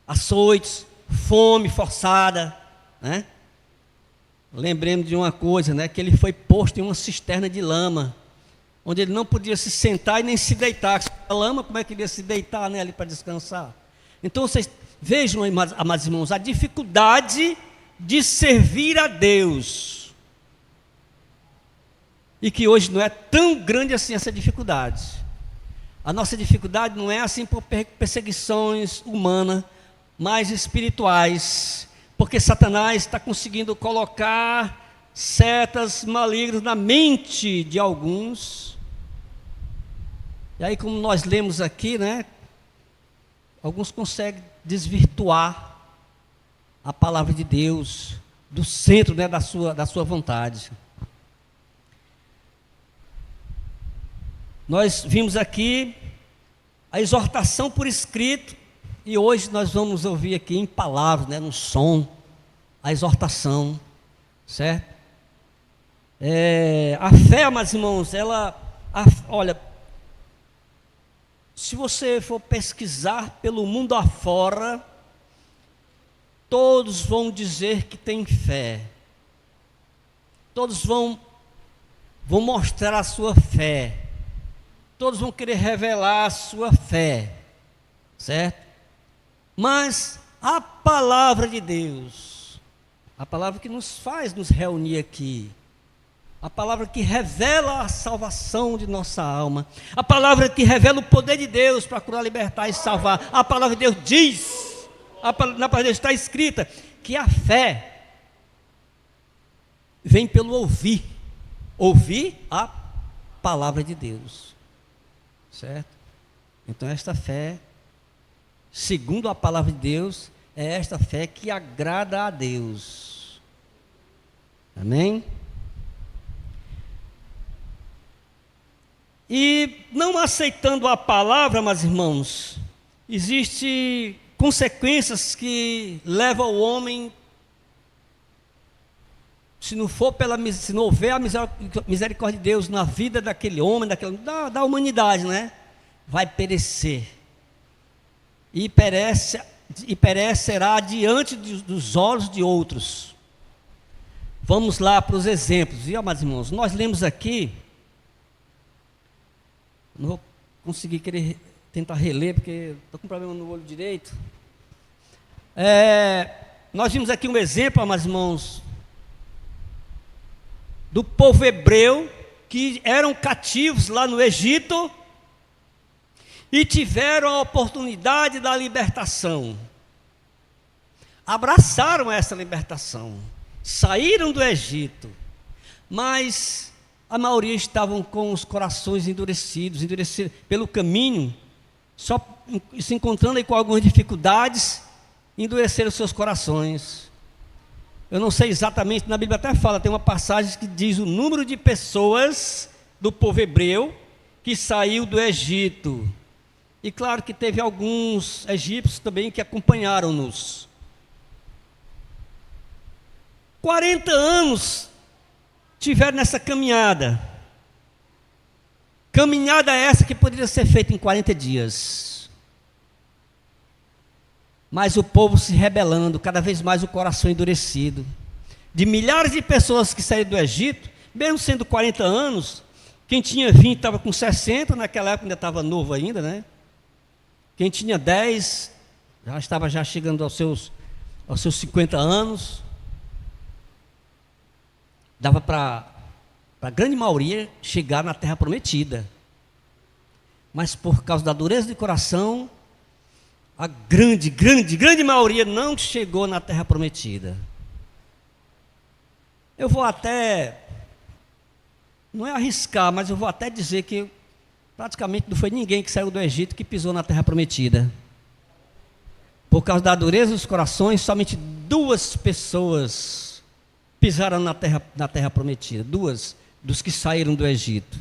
Speaker 12: açoites, fome forçada, né? Lembremos de uma coisa, né, que ele foi posto em uma cisterna de lama, onde ele não podia se sentar e nem se deitar. A lama, como é que ele ia se deitar, né, ali para descansar? Então vocês vejam, amados irmãos, a dificuldade de servir a Deus. E que hoje não é tão grande assim essa dificuldade. A nossa dificuldade não é assim por perseguições humanas, mas espirituais. Porque Satanás está conseguindo colocar setas malignas na mente de alguns. E aí, como nós lemos aqui, né, alguns conseguem desvirtuar a palavra de Deus do centro, né, da sua vontade. Nós vimos aqui a exortação por escrito, e hoje nós vamos ouvir aqui em palavras, né, no som, a exortação, certo? A fé, amados irmãos, olha, se você for pesquisar pelo mundo afora, todos vão dizer que tem fé, todos vão mostrar a sua fé, todos vão querer revelar a sua fé, certo? Mas a palavra de Deus, a palavra que nos faz nos reunir aqui, a palavra que revela a salvação de nossa alma, a palavra que revela o poder de Deus para curar, libertar e salvar, a palavra de Deus diz, na palavra de Deus está escrita, que a fé vem pelo ouvir a palavra de Deus. Certo? Então esta fé, segundo a palavra de Deus, é esta fé que agrada a Deus. Amém? E não aceitando a palavra, meus irmãos, existem consequências que levam o homem, se não houver a misericórdia de Deus na vida daquele homem, da humanidade, né? Vai perecer. E perecerá diante dos olhos de outros. Vamos lá para os exemplos, viu, amados irmãos? Nós lemos aqui, não vou conseguir tentar reler, porque estou com problema no olho direito. Nós vimos aqui um exemplo, amados irmãos, do povo hebreu, que eram cativos lá no Egito, e tiveram a oportunidade da libertação. Abraçaram essa libertação. Saíram do Egito, mas a maioria estavam com os corações endurecidos pelo caminho, só se encontrando aí com algumas dificuldades, endureceram seus corações. Eu não sei exatamente, na Bíblia até fala, tem uma passagem que diz o número de pessoas do povo hebreu que saiu do Egito. E claro que teve alguns egípcios também que acompanharam-nos. 40 anos tiveram nessa caminhada. Caminhada essa que poderia ser feita em 40 dias. Mas o povo se rebelando, cada vez mais o coração endurecido. De milhares de pessoas que saíram do Egito, mesmo sendo 40 anos, quem tinha 20 estava com 60, naquela época ainda estava novo ainda, né? Quem tinha 10, já estava chegando aos seus 50 anos. Dava para a grande maioria chegar na terra prometida. Mas por causa da dureza de coração, a grande maioria não chegou na terra prometida. Eu vou até, não é arriscar, mas eu vou até dizer que praticamente não foi ninguém que saiu do Egito que pisou na terra prometida. Por causa da dureza dos corações, somente 2 pessoas pisaram na terra prometida, 2 dos que saíram do Egito.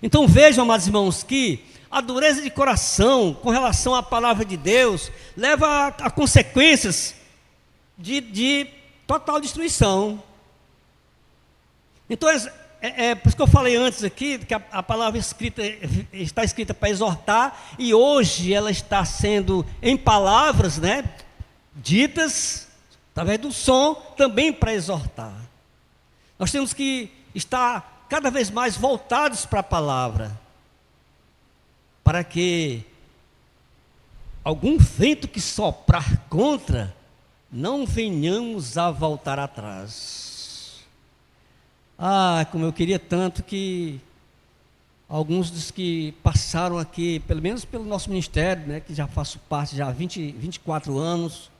Speaker 12: Então vejam, amados irmãos, que a dureza de coração com relação à palavra de Deus leva a consequências de total destruição. Então por isso que eu falei antes aqui, que a palavra está escrita para exortar, e hoje ela está sendo em palavras, né, ditas através do som, também para exortar. Nós temos que estar cada vez mais voltados para a palavra, para que algum vento que soprar contra, não venhamos a voltar atrás. Como eu queria tanto que alguns dos que passaram aqui, pelo menos pelo nosso ministério, né, que já faço parte já há 24 anos,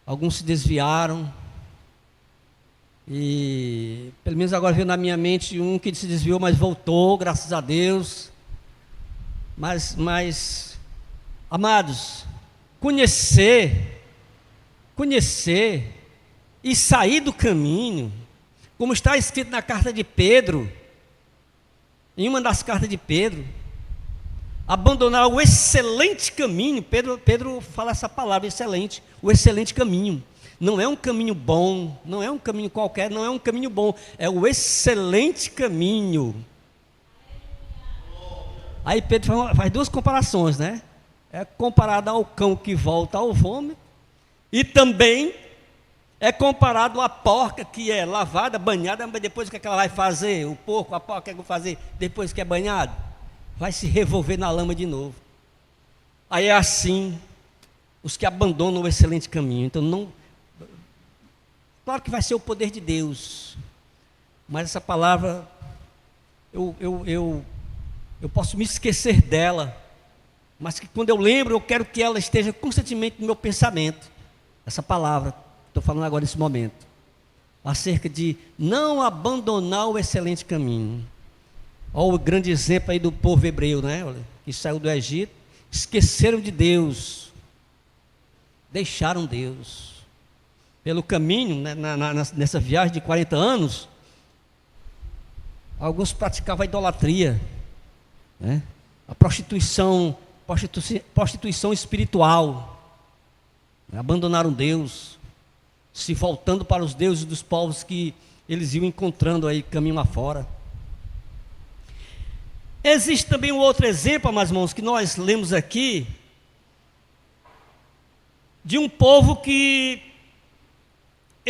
Speaker 12: alguns se desviaram, e pelo menos agora veio na minha mente um que se desviou, mas voltou, graças a Deus. Mas amados, conhecer e sair do caminho, como está escrito na carta de Pedro, em uma das cartas de Pedro, abandonar o excelente caminho. Pedro fala essa palavra, excelente, o excelente caminho. Não é um caminho bom, não é um caminho qualquer, não é um caminho bom, é o excelente caminho. Aí Pedro faz 2 comparações, né? É comparado ao cão que volta ao vômito, e também é comparado à porca que é lavada, banhada, mas depois o que ela vai fazer? O porco, a porca, o que vai fazer depois que é banhado? Vai se revolver na lama de novo. Aí é assim os que abandonam o excelente caminho. Então claro que vai ser o poder de Deus, mas essa palavra eu posso me esquecer dela, mas que quando eu lembro, eu quero que ela esteja constantemente no meu pensamento. Essa palavra, estou falando agora nesse momento, acerca de não abandonar o excelente caminho. Olha o grande exemplo aí do povo hebreu, né? Que saiu do Egito, esqueceram de Deus, deixaram Deus. Pelo caminho, né, nessa viagem de 40 anos, alguns praticavam a idolatria, né? A prostituição espiritual, né? Abandonaram Deus, se voltando para os deuses dos povos que eles iam encontrando aí caminho afora. Existe também um outro exemplo, meus irmãos, que nós lemos aqui, de um povo que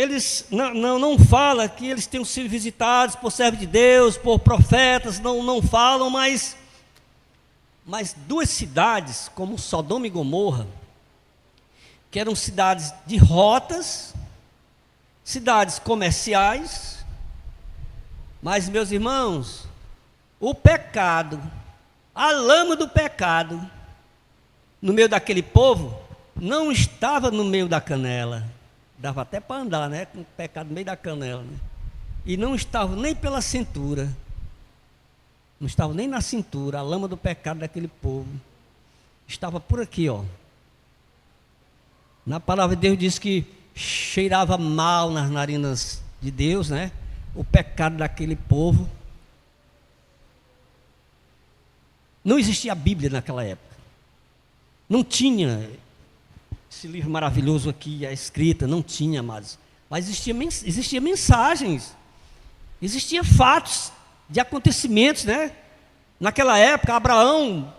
Speaker 12: eles não falam que eles tenham sido visitados por servos de Deus, por profetas, não falam, mas duas cidades, como Sodoma e Gomorra, que eram cidades de rotas, cidades comerciais, mas, meus irmãos, o pecado, a lama do pecado, no meio daquele povo, não estava no meio da canela. Dava até para andar, né? Com o pecado no meio da canela, né? E não estava nem pela cintura. Não estava nem na cintura. A lama do pecado daquele povo estava por aqui, ó. Na palavra de Deus diz que cheirava mal nas narinas de Deus, né? O pecado daquele povo. Não existia a Bíblia naquela época. Não tinha esse livro maravilhoso aqui, a escrita, não tinha, amados. Mas existia mensagens, existia fatos de acontecimentos, né? Naquela época, Abraão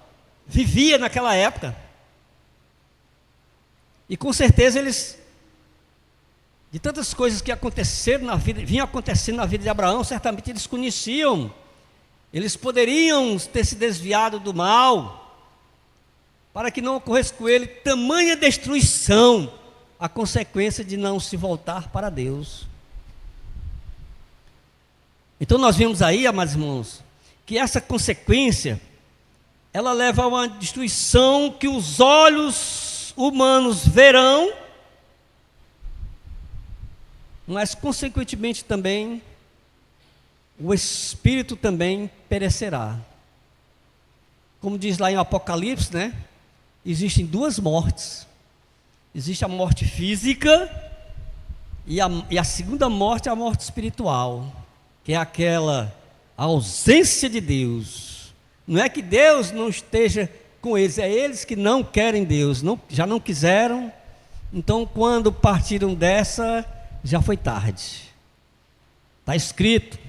Speaker 12: vivia naquela época. E com certeza eles, de tantas coisas que aconteceram na vida, vinham acontecendo na vida de Abraão, certamente eles conheciam. Eles poderiam ter se desviado do mal, para que não ocorresse com ele tamanha destruição, a consequência de não se voltar para Deus. Então nós vemos aí, amados irmãos, que essa consequência, ela leva a uma destruição que os olhos humanos verão, mas consequentemente também, o espírito também perecerá. Como diz lá em Apocalipse, né? Existem duas mortes. Existe a morte física e a segunda morte é a morte espiritual, que é aquela ausência de Deus. Não é que Deus não esteja com eles, é eles que não querem Deus, já não quiseram. Então, quando partiram dessa, já foi tarde. Está escrito,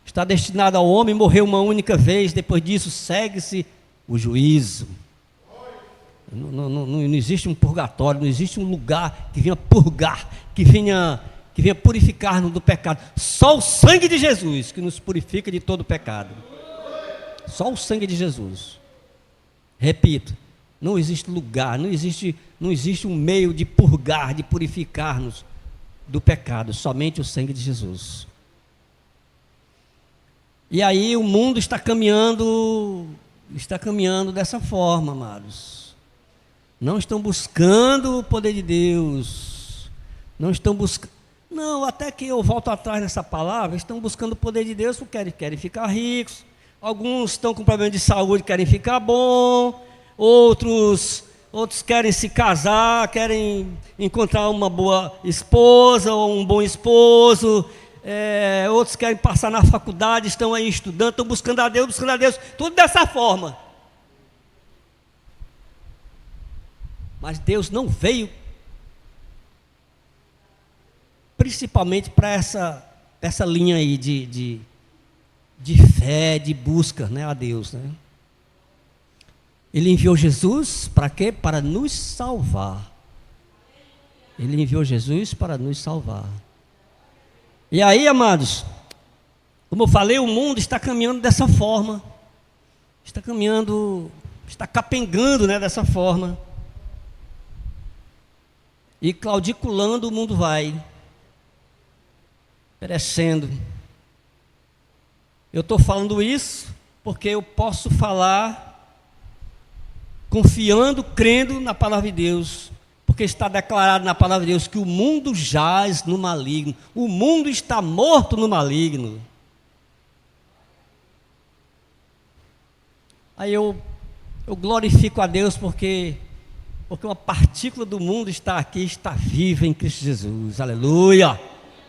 Speaker 12: está destinado ao homem morrer uma única vez, depois disso segue-se o juízo. Não existe um purgatório, não existe um lugar que venha purgar, que venha purificar-nos do pecado. Só o sangue de Jesus que nos purifica de todo pecado. Só o sangue de Jesus. Repito, não existe lugar, não existe um meio de purgar, de purificar-nos do pecado, somente o sangue de Jesus. E aí o mundo está caminhando dessa forma, amados. Não estão buscando o poder de Deus. Não estão buscando. Não, até que eu volto atrás nessa palavra, estão buscando o poder de Deus porque querem ficar ricos. Alguns estão com problema de saúde, querem ficar bom. Outros querem se casar, querem encontrar uma boa esposa ou um bom esposo. Outros querem passar na faculdade, estão aí estudando, estão buscando a Deus, tudo dessa forma. Mas Deus não veio principalmente para essa linha aí de fé, de busca, né, a Deus, né? Ele enviou Jesus para quê? Para nos salvar. Ele enviou Jesus para nos salvar. E aí, amados, como eu falei, o mundo está caminhando dessa forma. Está capengando, né, dessa forma. E claudiculando o mundo vai, perecendo. Eu estou falando isso porque eu posso falar confiando, crendo na palavra de Deus, porque está declarado na palavra de Deus que o mundo jaz no maligno, o mundo está morto no maligno. Aí eu glorifico a Deus porque uma partícula do mundo está aqui, está viva em Cristo Jesus. Aleluia!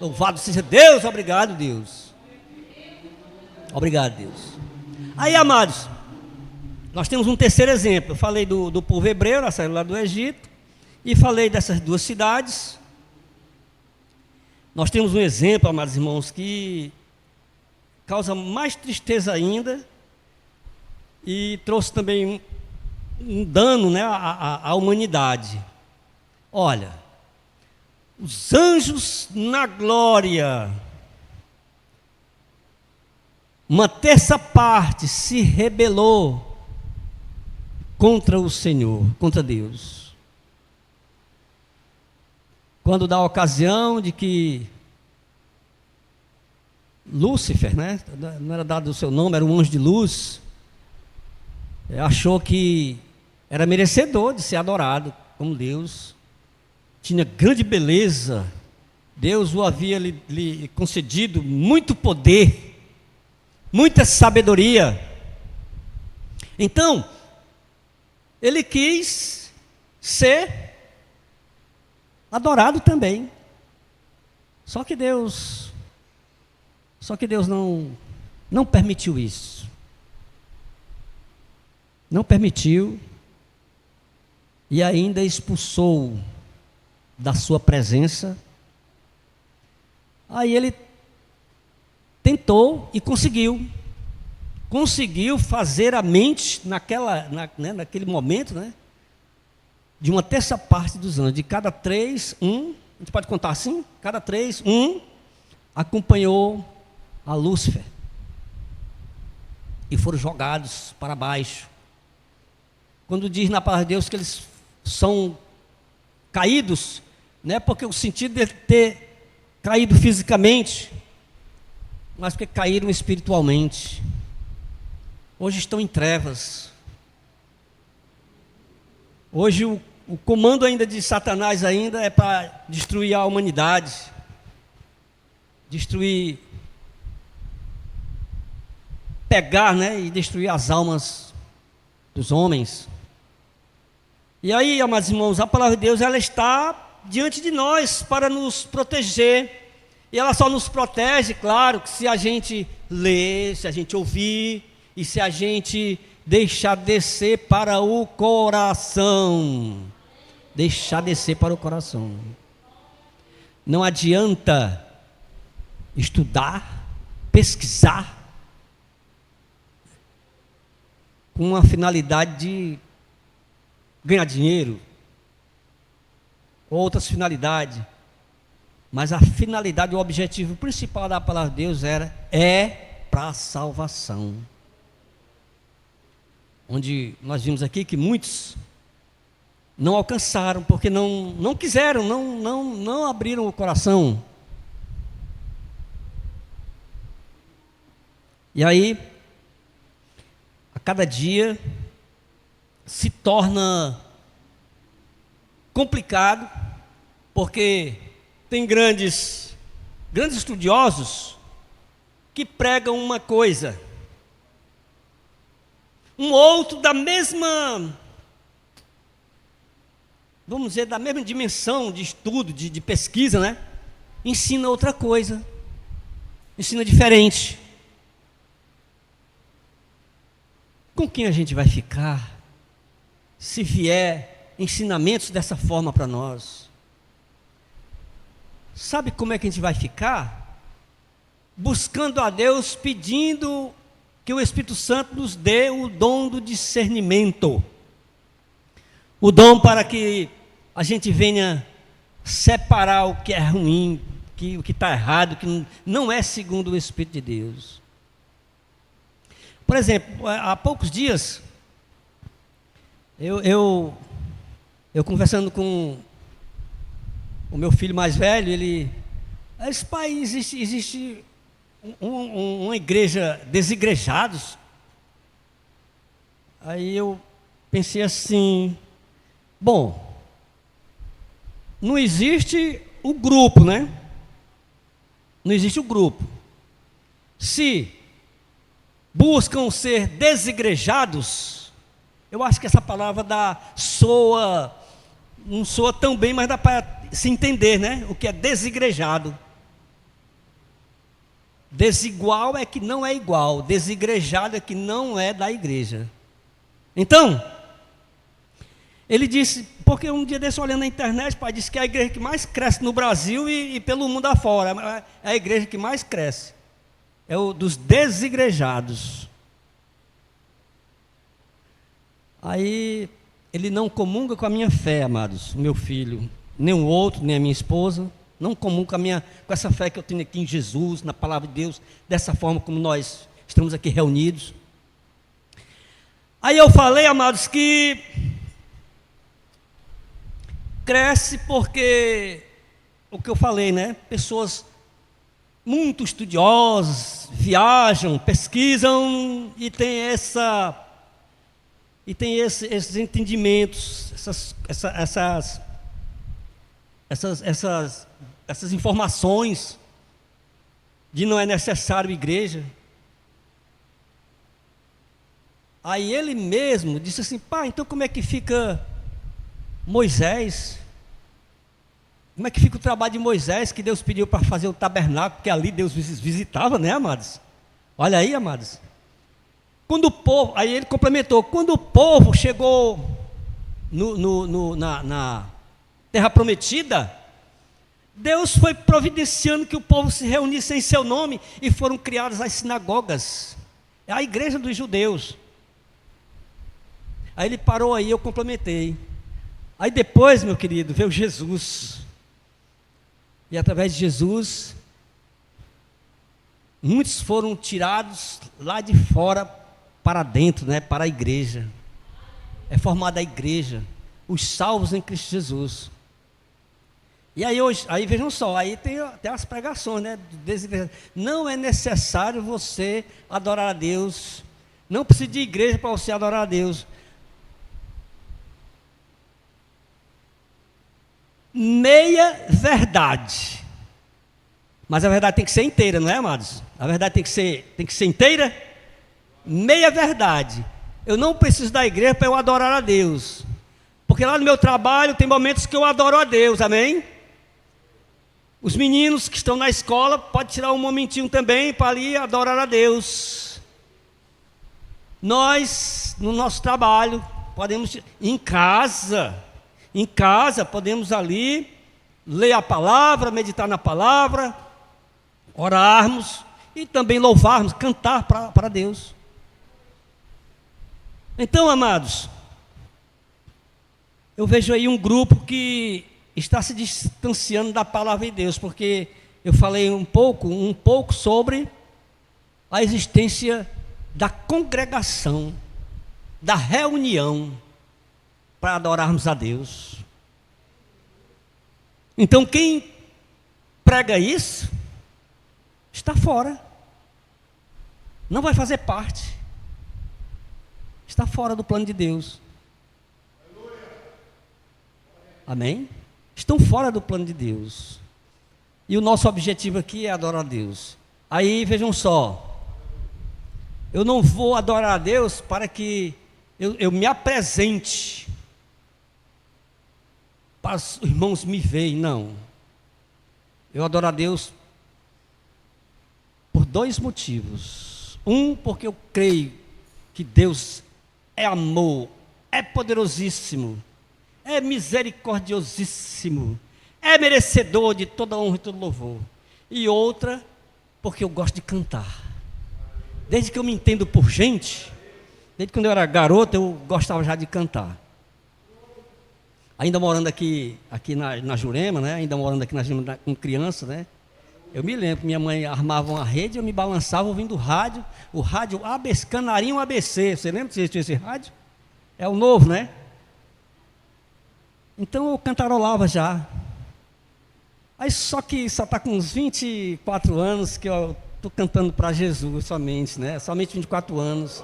Speaker 12: Louvado seja Deus, obrigado, Deus. Obrigado, Deus. Aí, amados, nós temos um terceiro exemplo. Eu falei do povo hebreu, na saída lá do Egito, e falei dessas duas cidades. Nós temos um exemplo, amados irmãos, que causa mais tristeza ainda e trouxe também um dano, né, à humanidade. Olha, os anjos na glória, uma terça parte se rebelou contra o Senhor, contra Deus. Quando dá a ocasião de que Lúcifer, né, não era dado o seu nome, era um anjo de luz, achou que era merecedor de ser adorado como Deus, tinha grande beleza, Deus o havia lhe concedido muito poder, muita sabedoria. Então, ele quis ser adorado também. Só que Deus não permitiu isso. Não permitiu e ainda expulsou da sua presença. Aí ele tentou e conseguiu fazer a mente naquele momento, né, de uma terça parte dos anjos, de cada 3, a gente pode contar assim, cada 3, acompanhou a Lúcifer e foram jogados para baixo. Quando diz na palavra de Deus que eles são caídos, não é porque o sentido de ter caído fisicamente, mas porque caíram espiritualmente. Hoje estão em trevas. Hoje o comando ainda de Satanás ainda é para destruir a humanidade, destruir, pegar, né, e destruir as almas dos homens. E aí, amados irmãos, a palavra de Deus, ela está diante de nós para nos proteger. E ela só nos protege, claro, que se a gente ler, se a gente ouvir e se a gente deixar descer para o coração. Deixar descer para o coração. Não adianta estudar, pesquisar com a finalidade de ganhar dinheiro, outras finalidades, mas a finalidade, o objetivo principal da palavra de Deus é para a salvação. Onde nós vimos aqui que muitos não alcançaram, porque não quiseram, não abriram o coração. E aí, a cada dia se torna complicado, porque tem grandes estudiosos que pregam uma coisa, um outro da mesma, vamos dizer, da mesma dimensão de estudo, de pesquisa, né? Ensina outra coisa, ensina diferente. Com quem a gente vai ficar se vier ensinamentos dessa forma para nós? Sabe como é que a gente vai ficar? Buscando a Deus, pedindo que o Espírito Santo nos dê o dom do discernimento, o dom para que a gente venha separar o que é ruim, o que está errado, o que não é segundo o Espírito de Deus. Por exemplo, há poucos dias, eu conversando com o meu filho mais velho, esse país existe uma igreja desigrejados. Aí eu pensei assim, bom, não existe o grupo, né? Não existe o grupo. Se buscam ser desigrejados, eu acho que essa palavra não soa tão bem, mas dá para se entender, né? O que é desigrejado. Desigual é que não é igual, desigrejado é que não é da igreja. Então, ele disse, porque um dia desse olhando na internet, pai, disse que é a igreja que mais cresce no Brasil e pelo mundo afora, é a igreja que mais cresce, é o dos desigrejados. Aí, ele não comunga com a minha fé, amados, o meu filho. nem o outro, nem a minha esposa. Não comum com essa fé que eu tenho aqui em Jesus, na palavra de Deus, dessa forma como nós estamos aqui reunidos. Aí eu falei, amados, que cresce porque, o que eu falei, né? Pessoas muito estudiosas, viajam, pesquisam e tem esses entendimentos, essas informações de não é necessário igreja. Aí ele mesmo disse assim: pá, então como é que fica Moisés? Como é que fica o trabalho de Moisés, que Deus pediu para fazer o tabernáculo, porque ali Deus visitava, né, amados? Olha aí, amados. Quando o povo, aí ele complementou, quando o povo chegou na terra prometida, Deus foi providenciando que o povo se reunisse em seu nome e foram criadas as sinagogas, é a igreja dos judeus. Aí ele parou aí, eu complementei. Aí depois, meu querido, veio Jesus. E através de Jesus, muitos foram tirados lá de fora para dentro, né, para a igreja. É formada a igreja, os salvos em Cristo Jesus. E aí hoje, aí vejam só, aí tem as pregações, né? Não é necessário você adorar a Deus, não precisa de igreja para você adorar a Deus. Meia verdade. Mas a verdade tem que ser inteira, não é, amados? A verdade tem que ser inteira. Meia verdade. Eu não preciso da igreja para eu adorar a Deus, porque lá no meu trabalho tem momentos que eu adoro a Deus, amém? Os meninos que estão na escola podem tirar um momentinho também para ali adorar a Deus. Nós, no nosso trabalho, podemos, em casa podemos ali ler a palavra, meditar na palavra, orarmos e também louvarmos, cantar para Deus. Então, amados, eu vejo aí um grupo que está se distanciando da palavra de Deus, porque eu falei um pouco sobre a existência da congregação, da reunião para adorarmos a Deus. Então quem prega isso está fora, não vai fazer parte, está fora do plano de Deus. Amém? Estão fora do plano de Deus. E o nosso objetivo aqui é adorar a Deus. Aí vejam só, eu não vou adorar a Deus para que eu me apresente para os irmãos me verem, não. Eu adoro a Deus por dois motivos. Um, porque eu creio que Deus é amor, é poderosíssimo, é misericordiosíssimo, é merecedor de toda honra e todo louvor. E outra, porque eu gosto de cantar. Desde que eu me entendo por gente, desde quando eu era garoto, eu gostava já de cantar. Ainda morando aqui na Jurema, né? Ainda morando aqui na Jurema com criança, né? Eu me lembro que minha mãe armava uma rede, eu me balançava ouvindo rádio, o rádio ABC, Canarinho ABC. Você lembra que tinha esse rádio? É o novo, né? Então eu cantarolava já. Aí só está com uns 24 anos que eu estou cantando para Jesus somente, né? Somente 24 anos.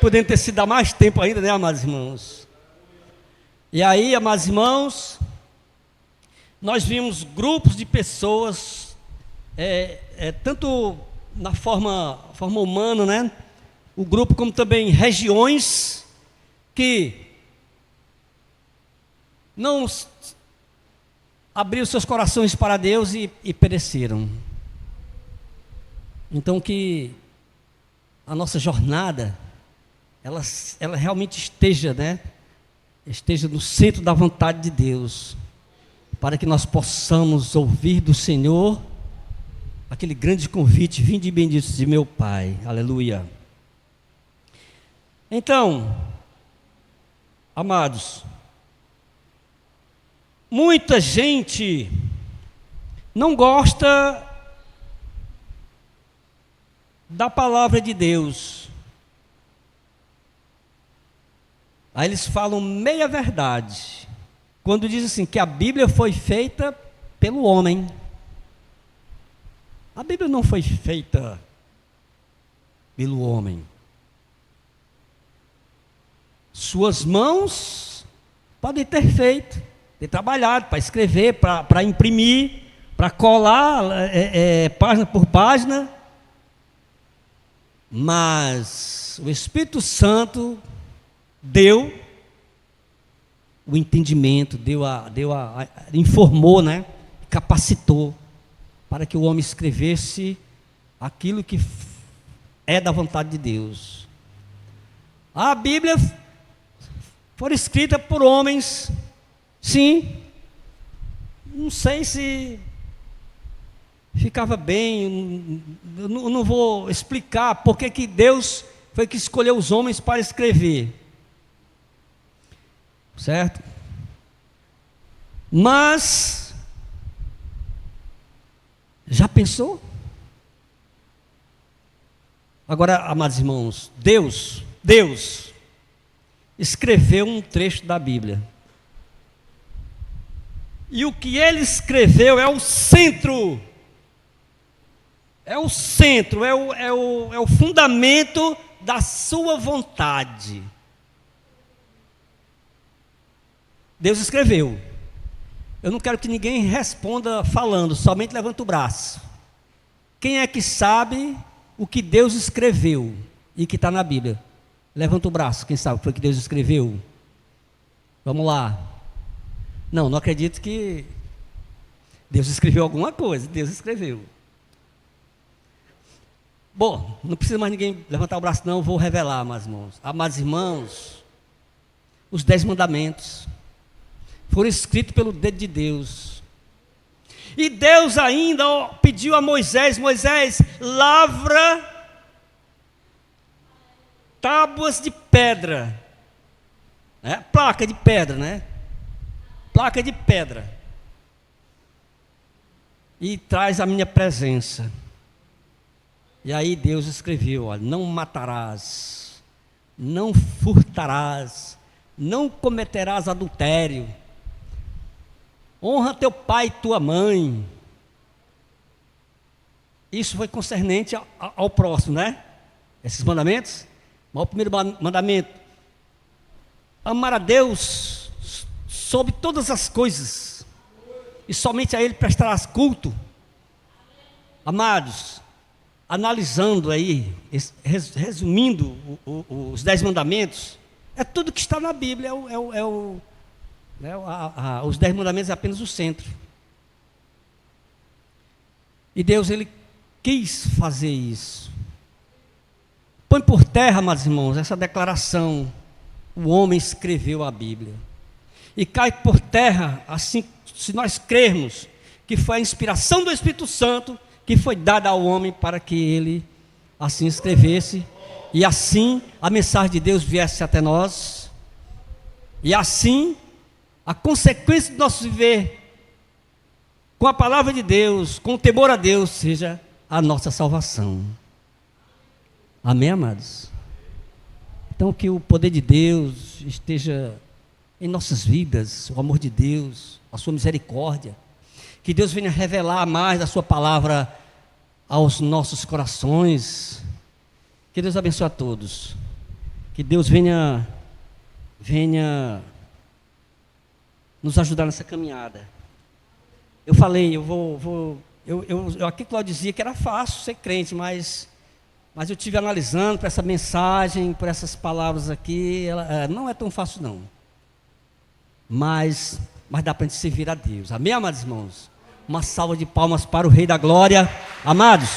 Speaker 12: Podendo ter sido há mais tempo ainda, né, amados irmãos? E aí, amados irmãos, nós vimos grupos de pessoas, tanto na forma humana, né? O grupo, como também regiões que não abriram seus corações para Deus e pereceram. Então que a nossa jornada, ela realmente esteja, né? Esteja no centro da vontade de Deus, para que nós possamos ouvir do Senhor aquele grande convite: vinde benditos de meu Pai, aleluia. Então, amados, muita gente não gosta da palavra de Deus. Aí eles falam meia verdade, quando diz assim, que a Bíblia foi feita pelo homem. A Bíblia não foi feita pelo homem. Suas mãos podem ter feito, ter trabalhado para escrever, para imprimir, para colar página por página, mas o Espírito Santo deu o entendimento, informou, né? Capacitou para que o homem escrevesse aquilo que é da vontade de Deus. A Bíblia foi escrita por homens, sim. Não sei se ficava bem, eu não vou explicar porque que Deus foi que escolheu os homens para escrever, certo? Mas já pensou? Agora, amados irmãos, Deus escreveu um trecho da Bíblia. E o que ele escreveu é o centro. É o centro, é o fundamento da sua vontade. Deus escreveu. Eu não quero que ninguém responda falando, somente levanta o braço. Quem é que sabe o que Deus escreveu e que está na Bíblia? Levanta o braço, quem sabe o que foi que Deus escreveu? Vamos lá. Não acredito que Deus escreveu alguma coisa, Deus escreveu. Bom, não precisa mais ninguém levantar o braço não, vou revelar, amados irmãos, os 10 mandamentos foram escritos pelo dedo de Deus. E Deus ainda pediu a Moisés, lavra tábuas de pedra, placa de pedra, né? Placa de pedra, e traz a minha presença. E aí Deus escreveu, olha, não matarás, não furtarás, não cometerás adultério, honra teu pai e tua mãe. Isso foi concernente ao próximo, né? Esses mandamentos. Mas o primeiro mandamento, amar a Deus sobre todas as coisas, e somente a Ele prestarás culto. Amados, analisando aí, resumindo os 10 mandamentos, é tudo que está na Bíblia, os 10 mandamentos é apenas o centro. E Deus, Ele quis fazer isso. Põe por terra, amados irmãos, essa declaração, o homem escreveu a Bíblia. E cai por terra, assim, se nós crermos que foi a inspiração do Espírito Santo que foi dada ao homem para que ele assim escrevesse, e assim a mensagem de Deus viesse até nós, e assim a consequência do nosso viver com a palavra de Deus, com o temor a Deus, seja a nossa salvação. Amém, amados? Então que o poder de Deus esteja em nossas vidas, o amor de Deus, a sua misericórdia, que Deus venha revelar mais da sua palavra aos nossos corações. Que Deus abençoe a todos, que Deus venha nos ajudar nessa caminhada. Eu falei, aqui Cláudio dizia que era fácil ser crente, mas eu estive analisando para essa mensagem, por essas palavras aqui, não é tão fácil não. Mas dá para a gente servir a Deus. Amém, amados irmãos? Uma salva de palmas para o Rei da Glória. Amados,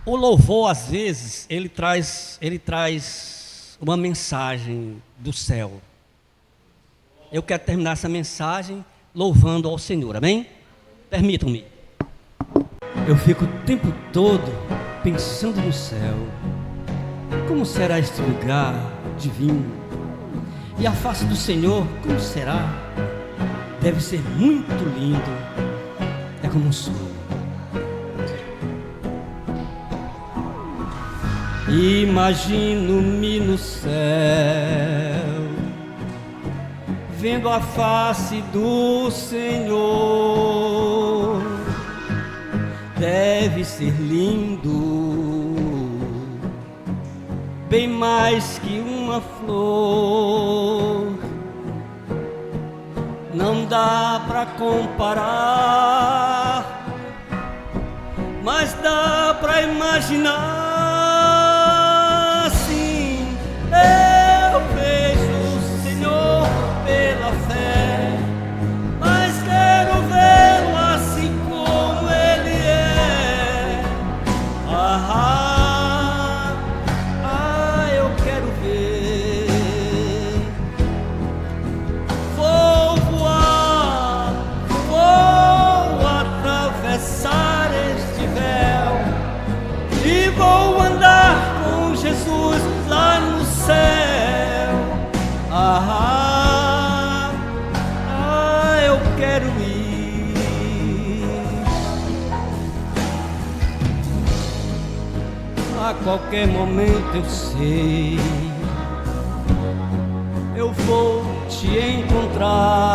Speaker 12: o louvor, às vezes, ele traz uma mensagem do céu. Eu quero terminar essa mensagem louvando ao Senhor, amém? Permitam-me. Eu fico o tempo todo pensando no céu. Como será este lugar divino? E a face do Senhor, como será? Deve ser muito lindo. É como um sonho. Imagino-me no céu, vendo a face do Senhor. Deve ser lindo, bem mais que uma flor. Não dá pra comparar, mas dá pra imaginar. Sim, eu vejo o Senhor pela fé, mas quero vê-lo assim como Ele é. Eu quero ver. Vou voar, vou atravessar este véu e vou andar com Jesus lá no céu. Eu quero ir. A qualquer momento eu sei, eu vou te encontrar.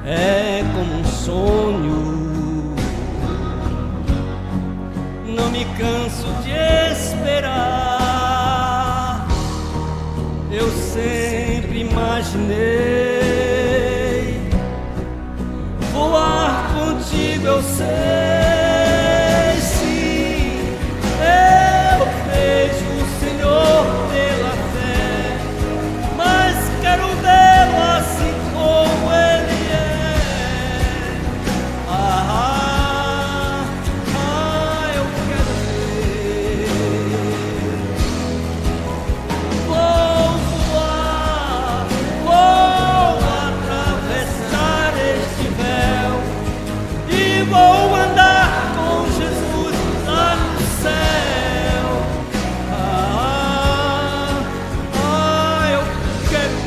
Speaker 12: É como um sonho, não me canso de esperar. Eu sempre imaginei voar contigo, eu sei. Sim, eu vejo o Senhor pela fé, mas quero vê-lo assim como Ele é. Eu quero ver. Vou voar, vou atravessar este véu e vou andar com Jesus lá no céu. Eu quero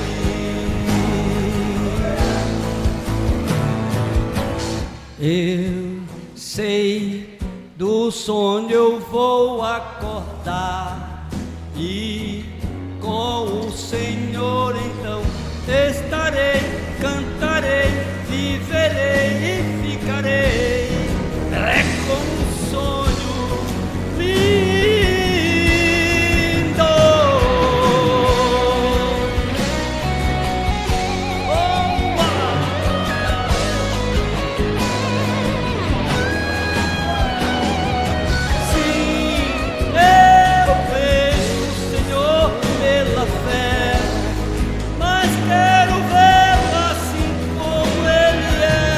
Speaker 12: ir. Eu sei, do sonho eu vou acordar e com o Senhor então estarei, cantarei, viverei e ficarei. É como um sonho lindo. Sim, eu vejo o Senhor pela fé, mas quero vê-lo assim como Ele é.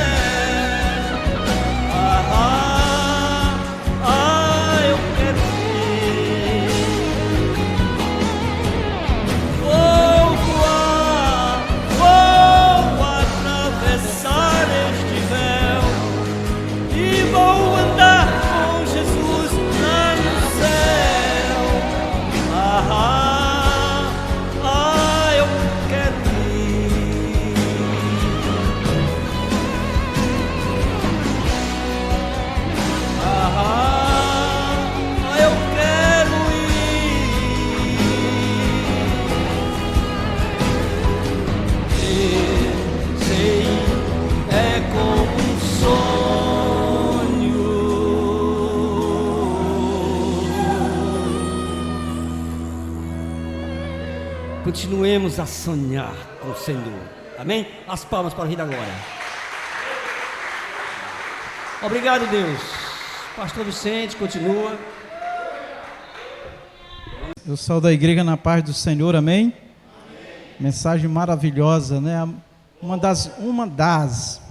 Speaker 12: Eu quero ir. Vou voar, vou atravessar este véu e vou andar com Jesus lá no céu. Eu quero ir. Eu quero ir. Sei, é como um sonho. Continuemos a sonhar com o Senhor. Amém? As palmas para o Rei da Glória. Obrigado, Deus. Pastor Vicente, continua.
Speaker 2: Eu saúdo a igreja na paz do Senhor, amém? Mensagem maravilhosa, né? Uma das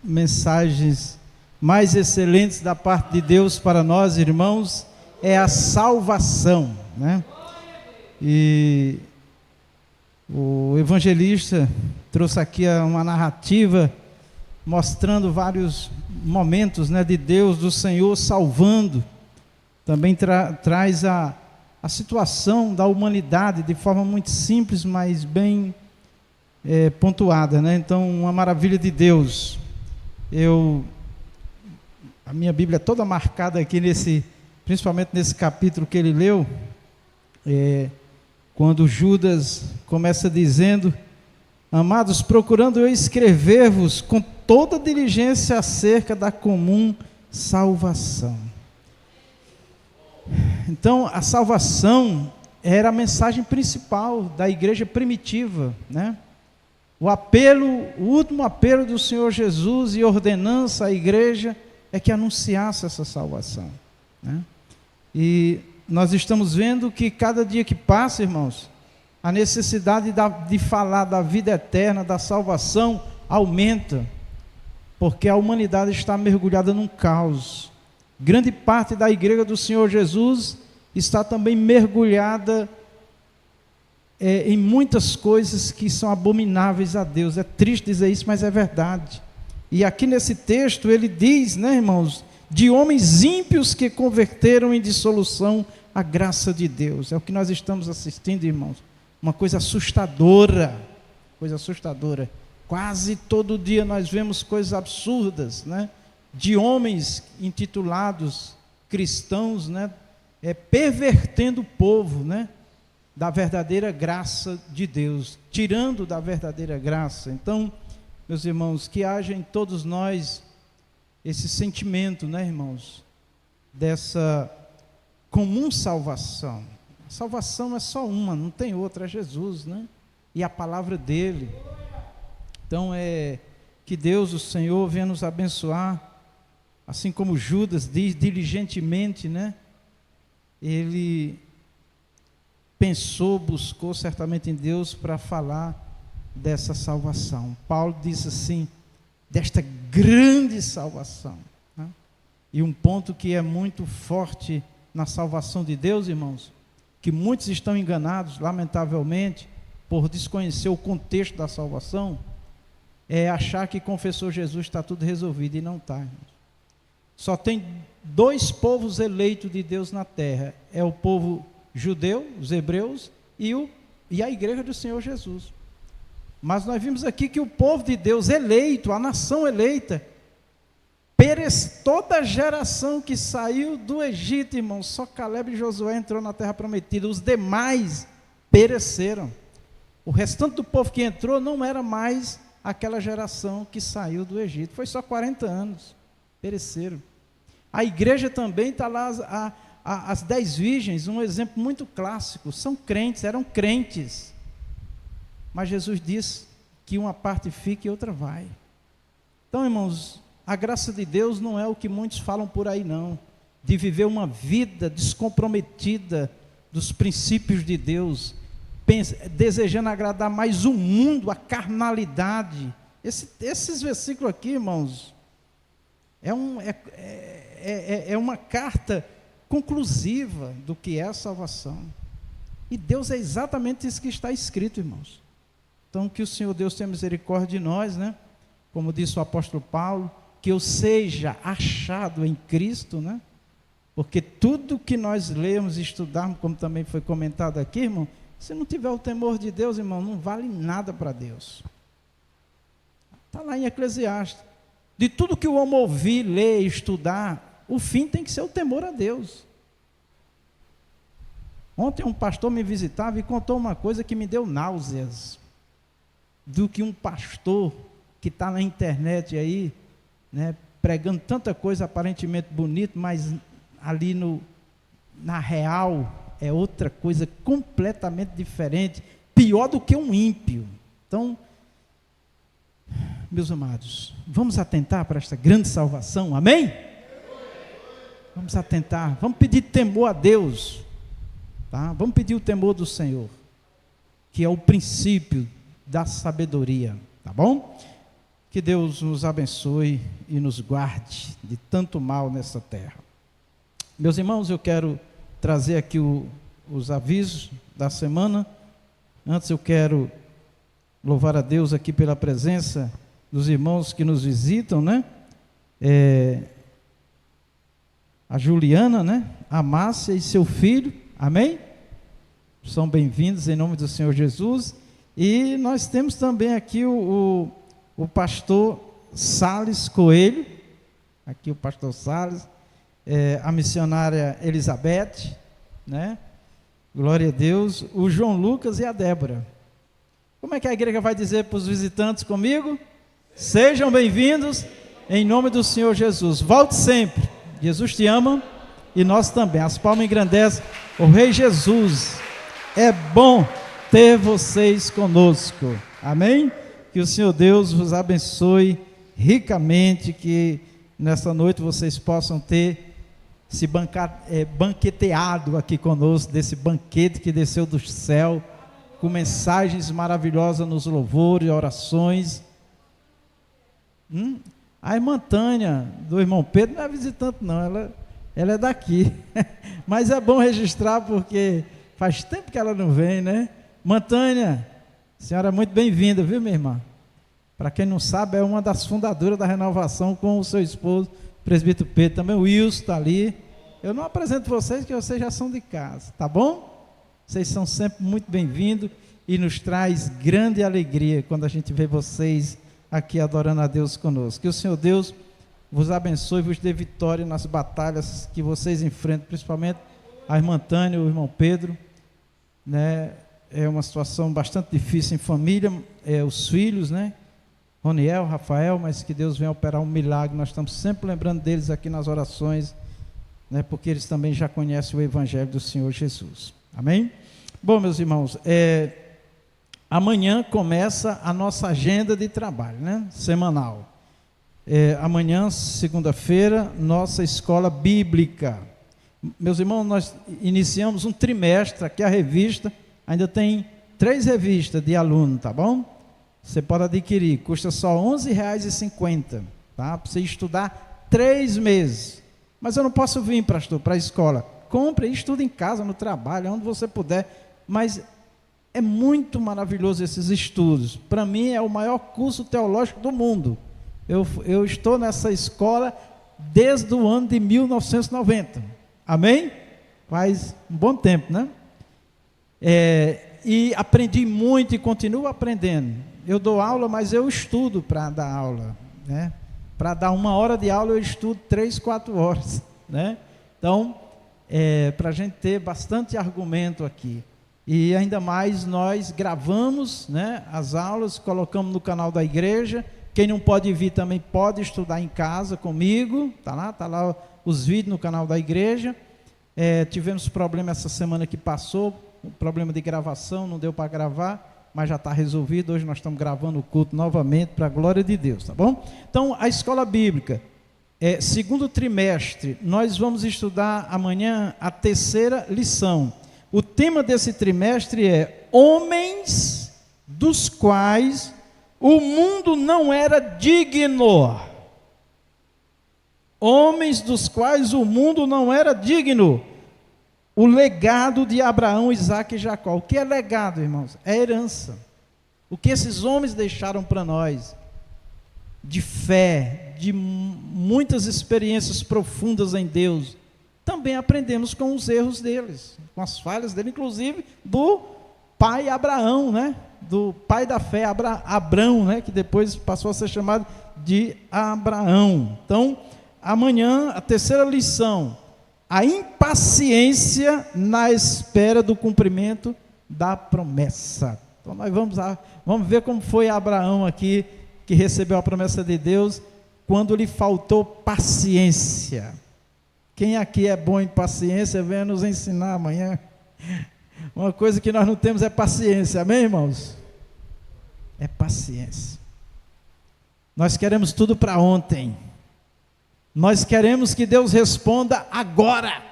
Speaker 2: mensagens mais excelentes da parte de Deus para nós, irmãos, é a salvação, né? E o evangelista trouxe aqui uma narrativa mostrando vários momentos, né, de Deus, do Senhor salvando. Também traz a situação da humanidade de forma muito simples, mas bem pontuada, né? Então, uma maravilha de Deus. A minha Bíblia é toda marcada aqui principalmente nesse capítulo que ele leu, quando Judas começa dizendo: amados, procurando eu escrever-vos com toda diligência acerca da comum salvação. Então, a salvação era a mensagem principal da igreja primitiva, né? O último apelo do Senhor Jesus e ordenança à igreja é que anunciasse essa salvação, né? E nós estamos vendo que cada dia que passa, irmãos, a necessidade de falar da vida eterna, da salvação, aumenta, porque a humanidade está mergulhada num caos. Grande parte da igreja do Senhor Jesus está também mergulhada em muitas coisas que são abomináveis a Deus. É triste dizer isso, mas é verdade. E aqui nesse texto ele diz, né, irmãos, de homens ímpios que converteram em dissolução a graça de Deus. É o que nós estamos assistindo, irmãos. Uma coisa assustadora, Quase todo dia nós vemos coisas absurdas, né? De homens intitulados cristãos, né? Pervertendo o povo, né? Da verdadeira graça de Deus, tirando da verdadeira graça. Então, meus irmãos, que haja em todos nós esse sentimento, né, irmãos, dessa comum salvação. A salvação é só uma, não tem outra, é Jesus, né? E a palavra dele. Então, que Deus, o Senhor, venha nos abençoar, assim como Judas diz, diligentemente, né? Ele pensou, buscou certamente em Deus para falar dessa salvação. Paulo diz assim, desta grande salvação, né? E um ponto que é muito forte na salvação de Deus, irmãos, que muitos estão enganados, lamentavelmente, por desconhecer o contexto da salvação, é achar que confessou Jesus está tudo resolvido, e não está, irmãos. Só tem 2 povos eleitos de Deus na terra, é o povo judeu, os hebreus, e a igreja do Senhor Jesus. Mas nós vimos aqui que o povo de Deus eleito, a nação eleita, toda a geração que saiu do Egito, irmãos, só Caleb e Josué entrou na terra prometida, os demais pereceram. O restante do povo que entrou não era mais aquela geração que saiu do Egito, foi só 40 anos, pereceram. A igreja também está lá, as 10 virgens, um exemplo muito clássico, são crentes, eram crentes, mas Jesus disse que uma parte fica e outra vai. Então, irmãos, a graça de Deus não é o que muitos falam por aí não, de viver uma vida descomprometida dos princípios de Deus, desejando agradar mais o mundo, a carnalidade. Esses versículos aqui, irmãos, é uma carta conclusiva do que é a salvação. E Deus é exatamente isso que está escrito, irmãos. Então, que o Senhor Deus tenha misericórdia de nós, né? Como disse o apóstolo Paulo, que eu seja achado em Cristo, né? Porque tudo que nós lemos e estudarmos, como também foi comentado aqui, irmão, se não tiver o temor de Deus, irmão, não vale nada para Deus. Está lá em Eclesiastes. De tudo que o homem ouvir, ler, estudar, o fim tem que ser o temor a Deus. Ontem um pastor me visitava e contou uma coisa que me deu náuseas, do que um pastor que está na internet aí, né, pregando tanta coisa aparentemente bonita, mas ali na real é outra coisa completamente diferente, pior do que um ímpio. Então, meus amados, vamos atentar para esta grande salvação, amém? Vamos atentar, vamos pedir temor a Deus, tá? Vamos pedir o temor do Senhor, que é o princípio da sabedoria, tá bom? Que Deus nos abençoe e nos guarde de tanto mal nessa terra. Meus irmãos, eu quero trazer aqui os avisos da semana. Antes eu quero louvar a Deus aqui pela presença dos irmãos que nos visitam, né? A Juliana, né? A Márcia e seu filho, amém?
Speaker 13: São bem-vindos em nome do Senhor Jesus. E nós temos também aqui o pastor Salles Coelho, aqui o pastor Salles, a missionária Elizabeth, né? Glória a Deus, o João Lucas e a Débora. Como é que a igreja vai dizer para os visitantes comigo? Sejam bem-vindos em nome do Senhor Jesus. Volte sempre. Jesus te ama e nós também. As palmas engrandecem o Rei Jesus. É bom ter vocês conosco. Amém? Que o Senhor Deus vos abençoe ricamente, que nessa noite vocês possam ter se banqueteado aqui conosco, desse banquete que desceu do céu, com mensagens maravilhosas nos louvores e orações. A irmã Tânia, do irmão Pedro, não é visitante não, ela é daqui, mas é bom registrar porque faz tempo que ela não vem, né? Irmã Tânia, a senhora é muito bem-vinda, viu, minha irmã? Para quem não sabe, é uma das fundadoras da Renovação com o seu esposo, o presbítero Pedro, também o Wilson está ali. Eu não apresento vocês, que vocês já são de casa, tá bom? Vocês são sempre muito bem-vindos e nos traz grande alegria quando a gente vê vocês aqui adorando a Deus conosco. Que o Senhor Deus vos abençoe e vos dê vitória nas batalhas que vocês enfrentam, principalmente a irmã Tânia, o irmão Pedro, né? É uma situação bastante difícil em família, os filhos, né? Roniel, Rafael, mas que Deus venha operar um milagre. Nós estamos sempre lembrando deles aqui nas orações, né? Porque eles também já conhecem o Evangelho do Senhor Jesus. Amém? Bom, meus irmãos, amanhã começa a nossa agenda de trabalho, né? Semanal. Amanhã, segunda-feira, nossa escola bíblica. Meus irmãos, nós iniciamos um trimestre, aqui a revista, ainda tem 3 revistas de aluno, tá bom? Você pode adquirir, custa só R$ 11,50, tá? Para você estudar 3 meses. Mas eu não posso vir, pastor, para a escola. Compre e estude em casa, no trabalho, onde você puder. Mas é muito maravilhoso esses estudos. Para mim é o maior curso teológico do mundo. Eu estou nessa escola desde o ano de 1990. Amém? Faz um bom tempo, né? E aprendi muito e continuo aprendendo. Eu dou aula, mas eu estudo para dar aula, né? Para dar 1 hora de aula, eu estudo 3, 4 horas, né? Então, para a gente ter bastante argumento aqui. E ainda mais nós gravamos, né, as aulas, colocamos no canal da igreja. Quem não pode vir também pode estudar em casa comigo. Tá lá os vídeos no canal da igreja. Tivemos problema essa semana que passou, um problema de gravação, não deu para gravar, mas já está resolvido. Hoje nós estamos gravando o culto novamente para a glória de Deus, tá bom? Então, a escola bíblica, segundo trimestre, nós vamos estudar amanhã a 3ª lição. O tema desse trimestre é homens dos quais o mundo não era digno. Homens dos quais o mundo não era digno. O legado de Abraão, Isaque e Jacó. O que é legado, irmãos? É herança. O que esses homens deixaram para nós? De fé, de muitas experiências profundas em Deus. Também aprendemos com os erros deles, com as falhas dele, inclusive do pai Abraão, né? Do pai da fé, Abrão, né? Que depois passou a ser chamado de Abraão. Então, amanhã, a 3ª lição, a impaciência na espera do cumprimento da promessa. Então, nós vamos ver como foi Abraão aqui, que recebeu a promessa de Deus, quando lhe faltou paciência. Quem aqui é bom em paciência, venha nos ensinar amanhã. Uma coisa que nós não temos é paciência, amém, irmãos? É paciência. Nós queremos tudo para ontem. Nós queremos que Deus responda agora.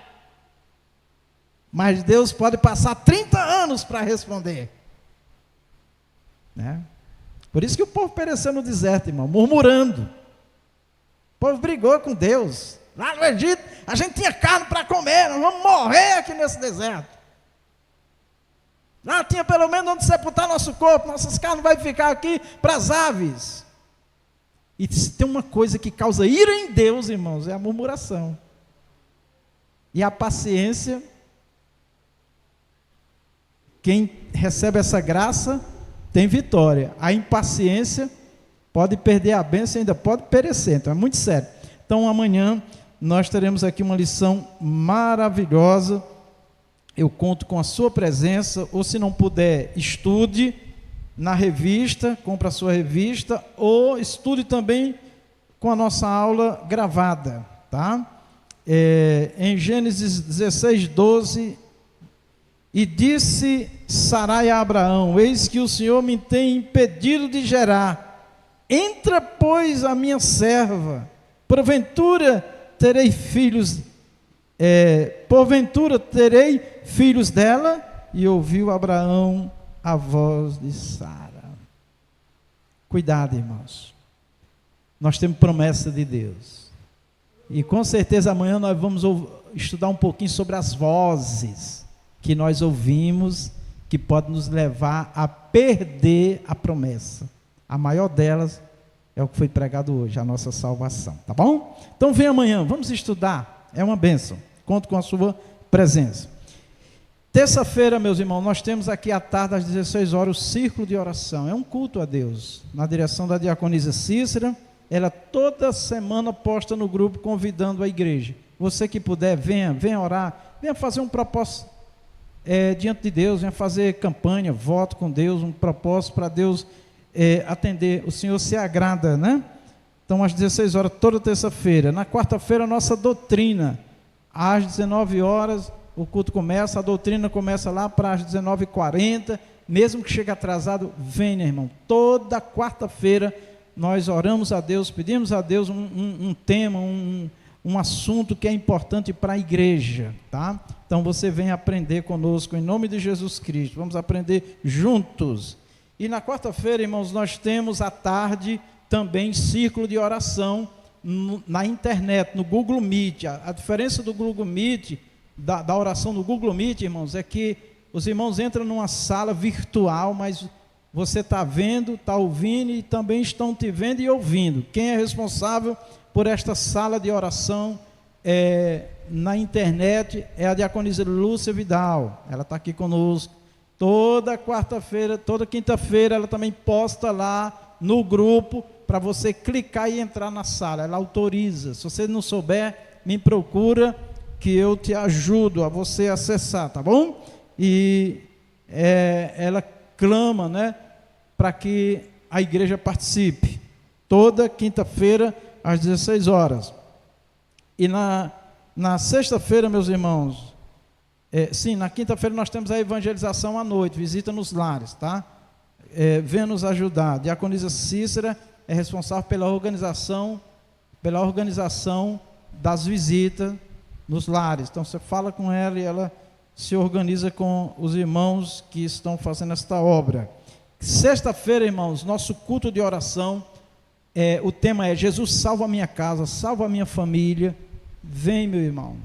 Speaker 13: Mas Deus pode passar 30 anos para responder. Né? Por isso que o povo pereceu no deserto, irmão, murmurando. O povo brigou com Deus. Lá no Egito, a gente tinha carne para comer, nós vamos morrer aqui nesse deserto. Lá tinha pelo menos onde sepultar nosso corpo, nossas carnes vai ficar aqui para as aves. E se tem uma coisa que causa ira em Deus, irmãos, é a murmuração. E a paciência quem recebe essa graça tem vitória. A impaciência pode perder a bênção e ainda pode perecer. Então é muito sério. Então amanhã nós teremos aqui uma lição maravilhosa. Eu conto com a sua presença, ou se não puder, estude na revista, compre a sua revista, ou estude também com a nossa aula gravada, tá? Em Gênesis 16, 12, e disse Sarai a Abraão: eis que o Senhor me tem impedido de gerar, entra, pois, a minha serva, porventura terei filhos dela. E ouviu Abraão a voz de Sara. Cuidado, irmãos. Nós temos promessa de Deus. E com certeza amanhã nós vamos estudar um pouquinho sobre as vozes que nós ouvimos, que podem nos levar a perder a promessa. A maior delas é o que foi pregado hoje, a nossa salvação, tá bom? Então vem amanhã, vamos estudar, é uma bênção, conto com a sua presença. Terça-feira, meus irmãos, nós temos aqui à tarde às 16 horas o círculo de oração, é um culto a Deus, na direção da diaconisa Cícera. Ela toda semana posta no grupo convidando a igreja. Você que puder, venha orar, venha fazer um propósito diante de Deus, venha fazer campanha, voto com Deus, um propósito para Deus atender. O Senhor se agrada, né? Então às 16 horas, toda terça-feira. Na quarta-feira, a nossa doutrina, às 19 horas, o culto começa, a doutrina começa lá para as 19h40, mesmo que chegue atrasado, venha, irmão. Toda quarta-feira nós oramos a Deus, pedimos a Deus um tema, um assunto que é importante para a igreja, tá? Então você vem aprender conosco em nome de Jesus Cristo, vamos aprender juntos. E na quarta-feira, irmãos, nós temos à tarde também círculo de oração na internet, no Google Meet. A diferença do Google Meet, da oração no Google Meet, irmãos, é que os irmãos entram numa sala virtual, mas você está vendo, está ouvindo e também estão te vendo e ouvindo. Quem é responsável por esta sala de oração na internet é a diaconisa Lúcia Vidal. Ela está aqui conosco. Toda quarta-feira, toda quinta-feira, ela também posta lá no grupo para você clicar e entrar na sala. Ela autoriza. Se você não souber, me procura que eu te ajudo a você acessar, tá bom? E ela clama, né, para que a igreja participe. Toda quinta-feira, às 16 horas. E na sexta-feira, meus irmãos, na quinta-feira nós temos a evangelização à noite, visita nos lares, tá? Venha nos ajudar. A diaconisa Cícera é responsável pela organização das visitas nos lares. Então você fala com ela e ela se organiza com os irmãos que estão fazendo esta obra. Sexta-feira, irmãos, nosso culto de oração, o tema é Jesus salva a minha casa, salva a minha família. Vem, meu irmão,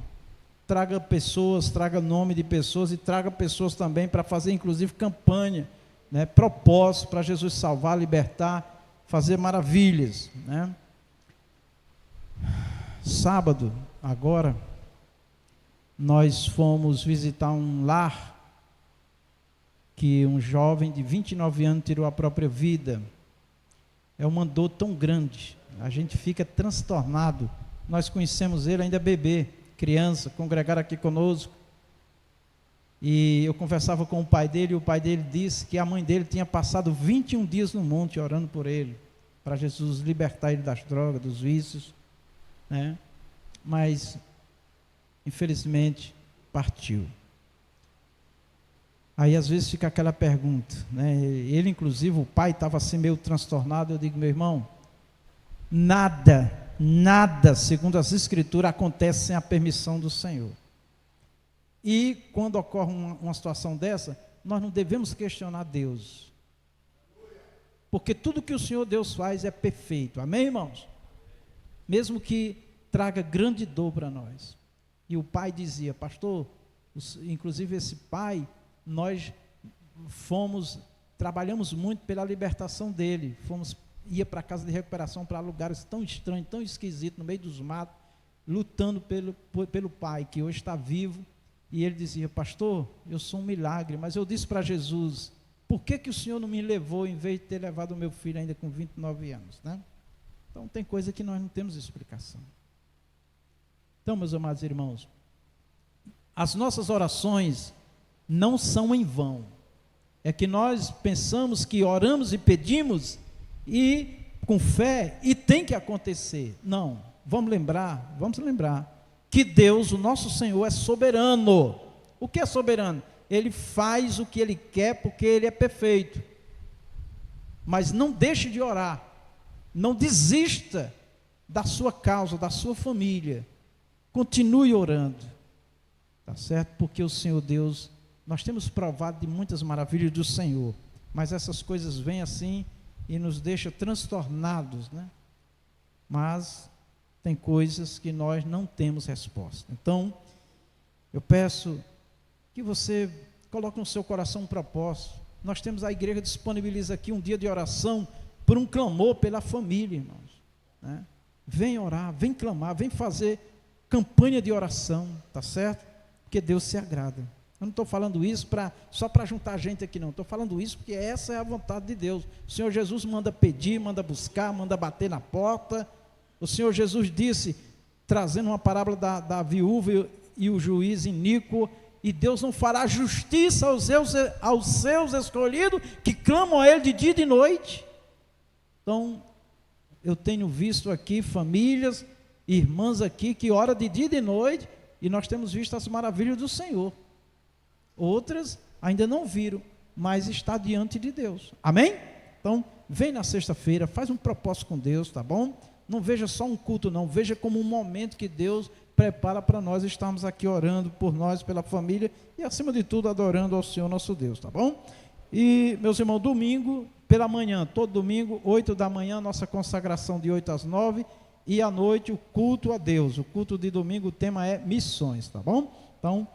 Speaker 13: traga pessoas, traga nome de pessoas e traga pessoas também para fazer inclusive campanha, né, propósito para Jesus salvar, libertar, fazer maravilhas, né? Sábado, agora, nós fomos visitar um lar que um jovem de 29 anos tirou a própria vida. É uma dor tão grande, a gente fica transtornado. Nós conhecemos ele ainda bebê, criança, congregaram aqui conosco. E eu conversava com o pai dele, e o pai dele disse que a mãe dele tinha passado 21 dias no monte orando por ele, para Jesus libertar ele das drogas, dos vícios, né? Mas, infelizmente, partiu. Aí às vezes fica aquela pergunta, né? Ele, inclusive, o pai estava assim meio transtornado. Eu digo, meu irmão, nada, segundo as Escrituras, acontece sem a permissão do Senhor. E quando ocorre uma situação dessa, nós não devemos questionar Deus, porque tudo que o Senhor Deus faz é perfeito, amém, irmãos? Mesmo que traga grande dor para nós. E o pai dizia, pastor, inclusive esse pai, nós trabalhamos muito pela libertação dele, ia para a casa de recuperação, para lugares tão estranhos, tão esquisitos, no meio dos matos, lutando pelo pai, que hoje está vivo, E ele dizia: pastor, eu sou um milagre, mas eu disse para Jesus: por que o Senhor não me levou em vez de ter levado o meu filho ainda com 29 anos, né? Então tem coisa que nós não temos explicação. Então, meus amados irmãos, as nossas orações não são em vão. É que nós pensamos que oramos e pedimos e com fé e tem que acontecer. Não, vamos lembrar que Deus, o nosso Senhor, é soberano. O que é soberano? Ele faz o que Ele quer porque Ele é perfeito. Mas não deixe de orar, não desista da sua causa, da sua família. Continue orando, tá certo? Porque o Senhor Deus, nós temos provado de muitas maravilhas do Senhor, mas essas coisas vêm assim e nos deixam transtornados, né? Mas tem coisas que nós não temos resposta. Então, eu peço que você coloque no seu coração um propósito. Nós temos, a igreja disponibiliza aqui um dia de oração por um clamor pela família, irmãos, né? Vem orar, vem clamar, vem fazer campanha de oração, tá certo? Porque Deus se agrada. Eu não estou falando isso só para juntar gente aqui, não. Estou falando isso porque essa é a vontade de Deus. O Senhor Jesus manda pedir, manda buscar, manda bater na porta. O Senhor Jesus disse, trazendo uma parábola da viúva e o juiz iníquo: e Deus não fará justiça aos seus escolhidos, que clamam a Ele de dia e de noite. Então, eu tenho visto aqui famílias, irmãs aqui, que oram de dia e de noite, e nós temos visto as maravilhas do Senhor. Outras ainda não viram, mas está diante de Deus. Amém? Então, vem na sexta-feira, faz um propósito com Deus, tá bom? Não veja só um culto, não, veja como um momento que Deus prepara para nós estarmos aqui orando por nós, pela família, e acima de tudo adorando ao Senhor nosso Deus, tá bom? E, meus irmãos, domingo, pela manhã, todo domingo, 8 da manhã, nossa consagração de 8 às 9, e à noite o culto a Deus. O culto de domingo, o tema é missões, tá bom? Então,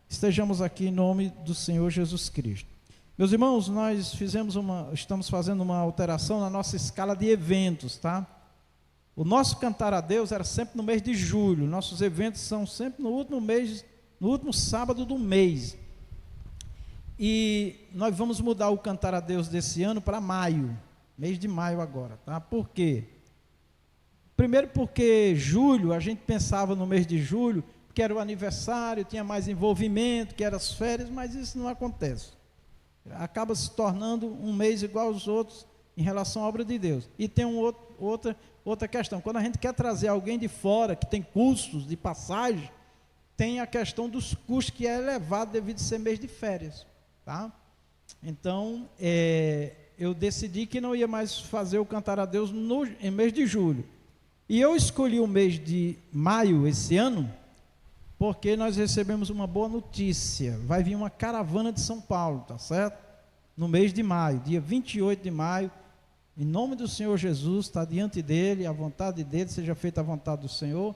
Speaker 13: estejamos aqui em nome do Senhor Jesus Cristo. Meus irmãos, nós estamos fazendo uma alteração na nossa escala de eventos, tá? O nosso cantar a Deus era sempre no mês de julho. Nossos eventos são sempre no último sábado do mês. E nós vamos mudar o cantar a Deus desse ano para maio, mês de maio agora, tá? Por quê? Primeiro porque julho, a gente pensava no mês de julho, que era o aniversário, tinha mais envolvimento, que eram as férias, mas isso não acontece. Acaba se tornando um mês igual aos outros em relação à obra de Deus. E tem outra questão: quando a gente quer trazer alguém de fora, que tem custos de passagem, tem a questão dos custos, que é elevado devido a ser mês de férias, tá? Então, eu decidi que não ia mais fazer o cantar a Deus em mês de julho. E eu escolhi o mês de maio esse ano, porque nós recebemos uma boa notícia. Vai vir uma caravana de São Paulo, tá certo? No mês de maio, dia 28 de maio, em nome do Senhor Jesus, está diante dele, a vontade dele, seja feita a vontade do Senhor.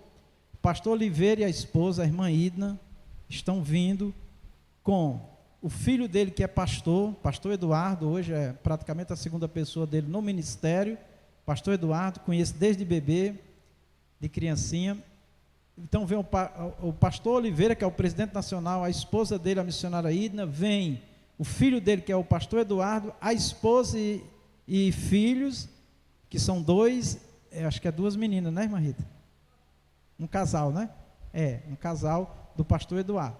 Speaker 13: O pastor Oliveira e a esposa, a irmã Idna, estão vindo com o filho dele, que é pastor Eduardo, hoje é praticamente a segunda pessoa dele no ministério. Pastor Eduardo, conheço desde bebê, de criancinha. Então vem o pastor Oliveira, que é o presidente nacional, a esposa dele, a missionária Idna, vem o filho dele, que é o pastor Eduardo, a esposa e filhos, que são acho que é 2 meninas, né, irmã Rita? Um casal, né? Um casal do pastor Eduardo.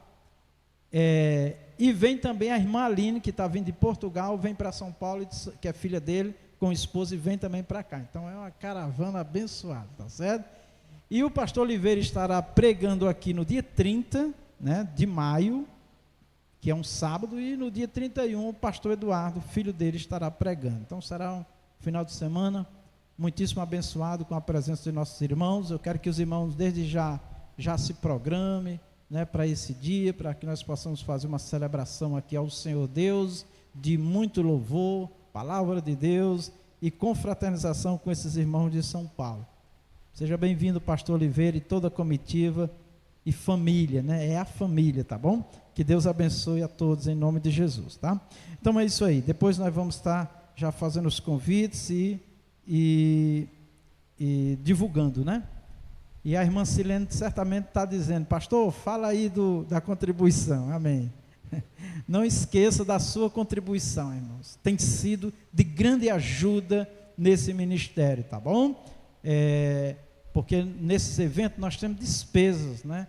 Speaker 13: E vem também a irmã Aline, que está vindo de Portugal, vem para São Paulo, que é filha dele, com esposa, e vem também para cá. Então é uma caravana abençoada, tá certo? E o pastor Oliveira estará pregando aqui no dia 30, né, de maio, que é um sábado, e no dia 31 o pastor Eduardo, filho dele, estará pregando. Então será um final de semana muitíssimo abençoado com a presença de nossos irmãos. Eu quero que os irmãos desde já se programem, né, para esse dia, para que nós possamos fazer uma celebração aqui ao Senhor Deus, de muito louvor, palavra de Deus e confraternização com esses irmãos de São Paulo. Seja bem-vindo, pastor Oliveira e toda a comitiva e família, né? É a família, tá bom? Que Deus abençoe a todos em nome de Jesus, tá? Então é isso aí. Depois nós vamos estar já fazendo os convites e divulgando, né? E a irmã Silene certamente está dizendo: pastor, fala aí da contribuição. Amém. Não esqueça da sua contribuição, irmãos. Tem sido de grande ajuda nesse ministério, tá bom? Porque nesses eventos nós temos despesas, né?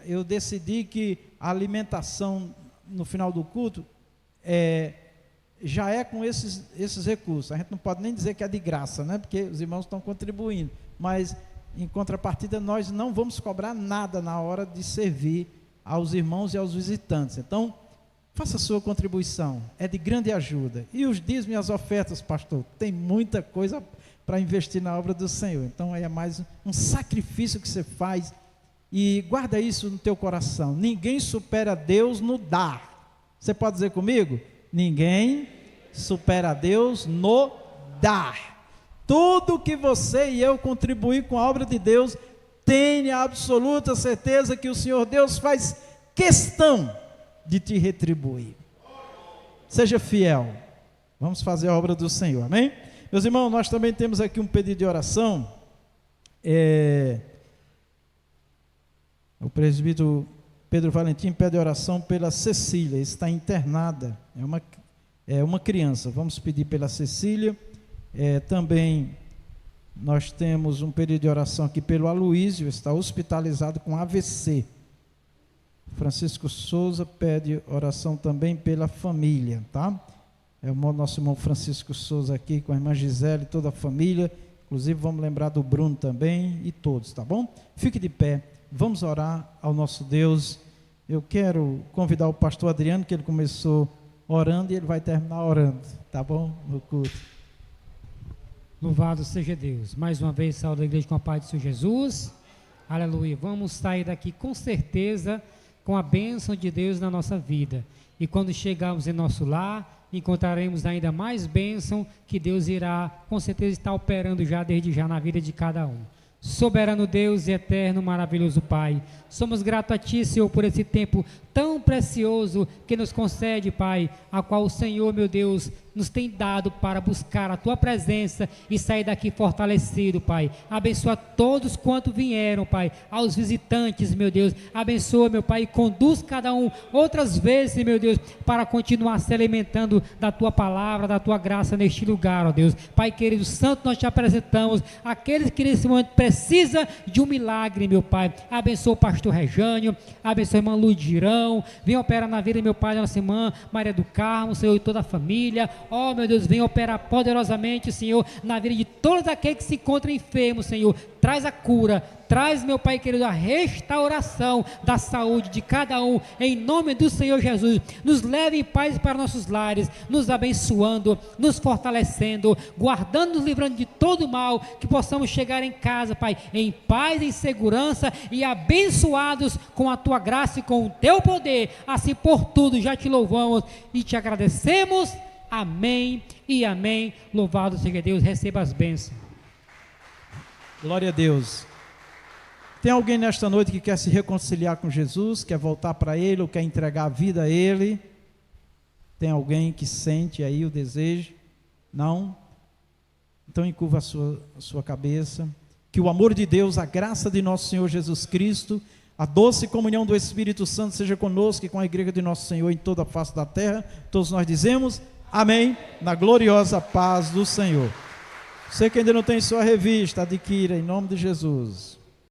Speaker 13: Eu decidi que a alimentação no final do culto já é com esses recursos. A gente não pode nem dizer que é de graça, né? Porque os irmãos estão contribuindo, mas em contrapartida nós não vamos cobrar nada na hora de servir aos irmãos e aos visitantes. Então, faça a sua contribuição, é de grande ajuda. E os dízimos e as ofertas, pastor, tem muita coisa para investir na obra do Senhor. Então é mais um sacrifício que você faz. E guarda isso no teu coração: ninguém supera Deus no dar. Você pode dizer comigo? Ninguém supera Deus no dar. Tudo que você e eu contribuir com a obra de Deus, tenha absoluta certeza que o Senhor Deus faz questão de te retribuir. Seja fiel. Vamos fazer a obra do Senhor, amém? Meus irmãos, nós também temos aqui um pedido de oração. O presbítero Pedro Valentim pede oração pela Cecília, está internada, é uma criança. Vamos pedir pela Cecília. Também nós temos um pedido de oração aqui pelo Aloísio, está hospitalizado com AVC. Francisco Souza pede oração também pela família, tá? É o nosso irmão Francisco Souza aqui, com a irmã Gisele, toda a família. Inclusive vamos lembrar do Bruno também e todos, tá bom? Fique de pé, vamos orar ao nosso Deus. Eu quero convidar o pastor Adriano, que ele começou orando e ele vai terminar orando, tá bom? No culto.
Speaker 1: Louvado seja Deus. Mais uma vez, saúde a igreja com a paz de Senhor Jesus. Aleluia. Vamos sair daqui com certeza com a bênção de Deus na nossa vida. E quando chegarmos em nosso lar, encontraremos ainda mais bênção que Deus irá, com certeza, estar operando já desde já na vida de cada um. Soberano Deus e eterno, maravilhoso Pai, somos gratos a Ti, Senhor, por esse tempo tão precioso que nos concede, Pai, a qual o Senhor, meu Deus, nos tem dado para buscar a Tua presença e sair daqui fortalecido, Pai. Abençoa todos quanto vieram, Pai, aos visitantes, meu Deus, abençoa, meu Pai, e conduz cada um outras vezes, meu Deus, para continuar se alimentando da Tua palavra, da Tua graça neste lugar, ó Deus. Pai querido, santo, nós Te apresentamos aqueles que nesse momento precisam de um milagre, meu Pai. Abençoa o pastor Rejânio, abençoa a irmã Ludirão, vem operar na vida, meu Pai, da nossa irmã Maria do Carmo, Senhor, e toda a família. Ó, meu Deus, vem operar poderosamente, Senhor, na vida de todos aqueles que se encontram enfermos, Senhor. Traz a cura, traz, meu Pai querido, a restauração da saúde de cada um, em nome do Senhor Jesus. Nos leve em paz para nossos lares, nos abençoando, nos fortalecendo, guardando, nos livrando de todo mal, que possamos chegar em casa, Pai, em paz, em segurança e abençoados com a Tua graça e com o Teu poder. Assim por tudo já Te louvamos e Te agradecemos. Amém e amém. Louvado seja Deus. Receba as bênçãos.
Speaker 13: Glória a Deus. Tem alguém nesta noite que quer se reconciliar com Jesus, quer voltar para Ele ou quer entregar a vida a Ele? Tem alguém que sente aí o desejo? Não? Então encurva a sua cabeça. Que o amor de Deus, a graça de nosso Senhor Jesus Cristo, a doce comunhão do Espírito Santo seja conosco e com a igreja de nosso Senhor em toda a face da terra. Todos nós dizemos amém, na gloriosa paz do Senhor. Você que ainda não tem sua revista, adquira em nome de Jesus.